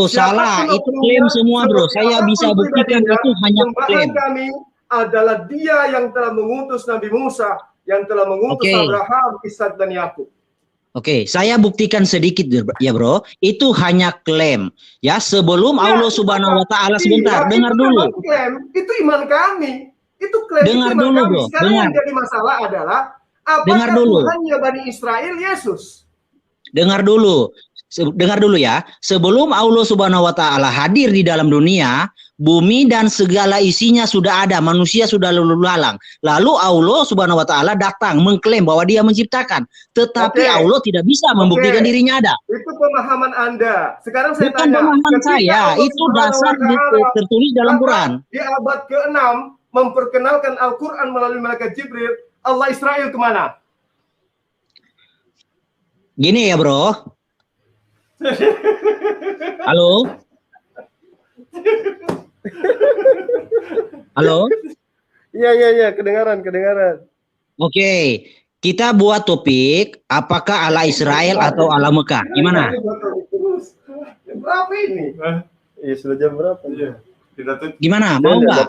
Salah. Itu klaim semua, Bro. Saya bisa buktikan itu hanya klaim. Kami adalah Dia yang telah mengutus Nabi Musa, yang telah mengutus Abraham, Ishak dan Yakub. Saya buktikan sedikit ya, Bro. Itu hanya klaim. Ya, sebelum Allah Subhanahu Wa Taala sebentar, dengar dulu. Klaim, itu iman kami. Itu klaim. Dengar dulu, Bro. Sekarang yang jadi masalah adalah apakah Tuhannya Bani Israel Yesus? Dengar dulu ya. Sebelum Allah Subhanahu Wa Taala hadir di dalam dunia, bumi dan segala isinya sudah ada, manusia sudah lalu lalang. Lalu Allah Subhanahu Wa Taala datang mengklaim bahwa Dia menciptakan, tetapi Allah tidak bisa membuktikan dirinya ada. Itu pemahaman Anda. Sekarang saya bukan pemahaman saya, itu dasar tertulis dalam Quran. Di abad ke-6 memperkenalkan Al-Quran melalui malaikat Jibril, Allah Israel kemana? Gini ya, Bro. Halo? Iya, kedengaran. Oke, kita buat topik apakah Allah Israel atau Allah Mekah. Gimana? Berapa ini? Iya, sudah jam berapa? Iya. Gimana? Mau nggak?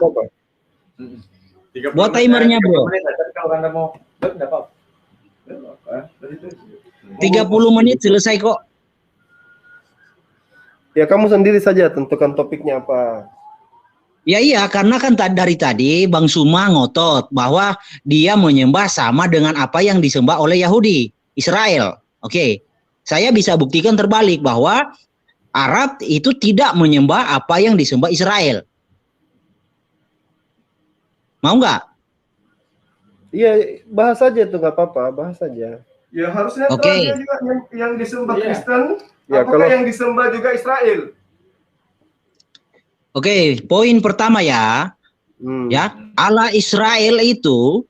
Buat timernya, Bro. 30 menit selesai kok. Ya, kamu sendiri saja tentukan topiknya apa. Ya iya, karena kan dari tadi Bang Suma ngotot bahwa dia menyembah sama dengan apa yang disembah oleh Yahudi, Israel. Saya bisa buktikan terbalik bahwa Arab itu tidak menyembah apa yang disembah Israel. Mau nggak? Iya, bahas aja tuh nggak apa-apa, bahas aja. Ya harusnya dia juga yang disembah Kristen, ya, apakah yang disembah juga Israel? Oke, poin pertama ya. Ya, Allah Israel itu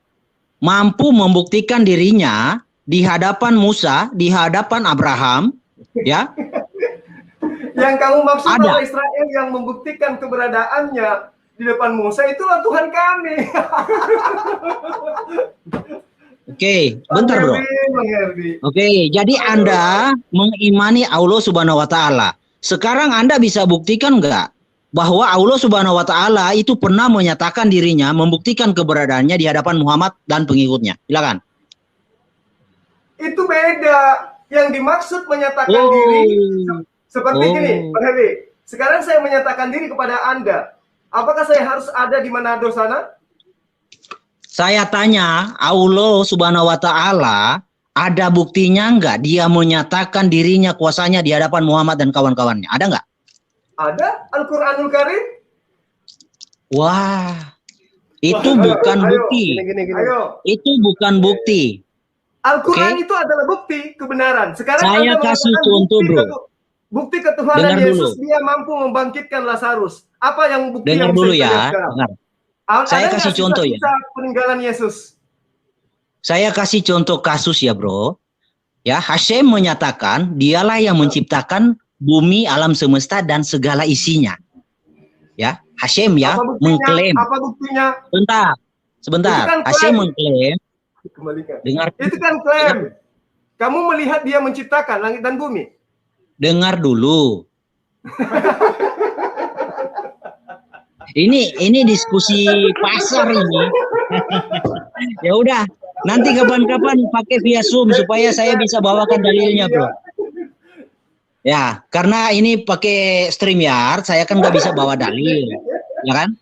mampu membuktikan dirinya di hadapan Musa, di hadapan Abraham, ya. Yang kamu maksud Allah Israel yang membuktikan keberadaannya di depan Musa itulah Tuhan kami. Oke, bentar bro. Oke, jadi Anda mengimani Allah Subhanahu Wa Taala. Sekarang Anda bisa buktikan nggak bahwa Allah Subhanahu Wa Taala itu pernah menyatakan dirinya, membuktikan keberadaannya di hadapan Muhammad dan pengikutnya? Silakan. Itu beda. Yang dimaksud menyatakan diri seperti gini, Pak Heri. Sekarang saya menyatakan diri kepada Anda. Apakah saya harus ada di Manado sana? Saya tanya, Allah Subhanahu Wa Taala ada buktinya nggak dia menyatakan dirinya kuasanya di hadapan Muhammad dan kawan-kawannya? Ada nggak? Ada Al-Quranul Karim. Wah, itu bukan bukti. Itu bukan bukti. Al-Quran itu adalah bukti kebenaran. Sekarang saya kasih contoh, bro. Bukti ketuhanan Yesus, dia mampu membangkitkan Lazarus. Apa yang bukti dengar yang dulu ya? Dengar. Saya kasih contoh ya. Peninggalan Yesus. Saya kasih contoh kasus ya, bro. Ya, Hashem menyatakan dialah yang menciptakan bumi, alam semesta dan segala isinya. Ya, Hashem ya mengklaim. Apa buktinya? Sebentar. Kan Hashem mengklaim. Dengar. Itu kan klaim. Kamu melihat dia menciptakan langit dan bumi. Dengar dulu. Ini diskusi pasar ini. Ya udah, nanti kapan-kapan pakai via Zoom supaya saya bisa bawakan dalilnya, bro. Ya, karena ini pakai StreamYard, saya kan nggak bisa bawa dalil, ya kan?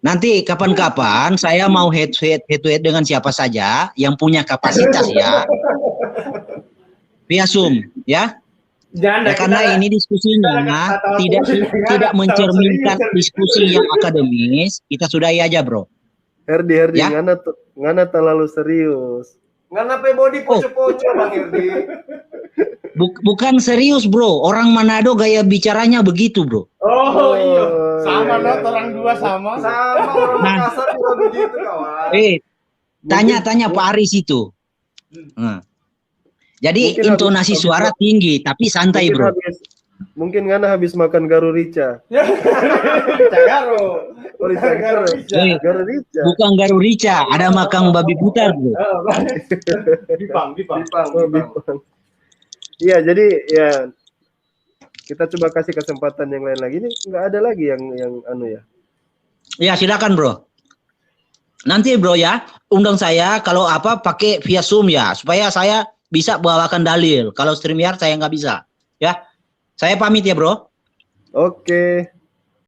Nanti kapan-kapan saya mau head to head dengan siapa saja yang punya kapasitas ya, via Zoom, ya. Ya, karena ini diskusinya tidak mencerminkan diskusi yang akademis, kita sudahi aja, bro. Herdi, ya? Ngana terlalu serius. Ngana pe body poco-poco, Bang Herdi. Bukan serius, bro. Orang Manado gaya bicaranya begitu, bro. Oh iya, sama orang dua sama. Sama orang Makassar juga begitu, kawan. Tanya Pak Aris itu. Jadi mungkin intonasi suara tinggi, tapi santai, bro. Mungkin Ngana habis makan garu rica. Garu rica. Bukan garu rica, ada makan babi putar, bro. Bipang. Iya, jadi ya kita coba kasih kesempatan yang lain lagi. Ini nggak ada lagi yang anu ya. Ya, silakan, bro. Nanti, bro ya, undang saya kalau apa pakai via Zoom ya, supaya saya bisa bawakan dalil. Kalau StreamYard saya nggak bisa. Ya, saya pamit ya, bro. Oke.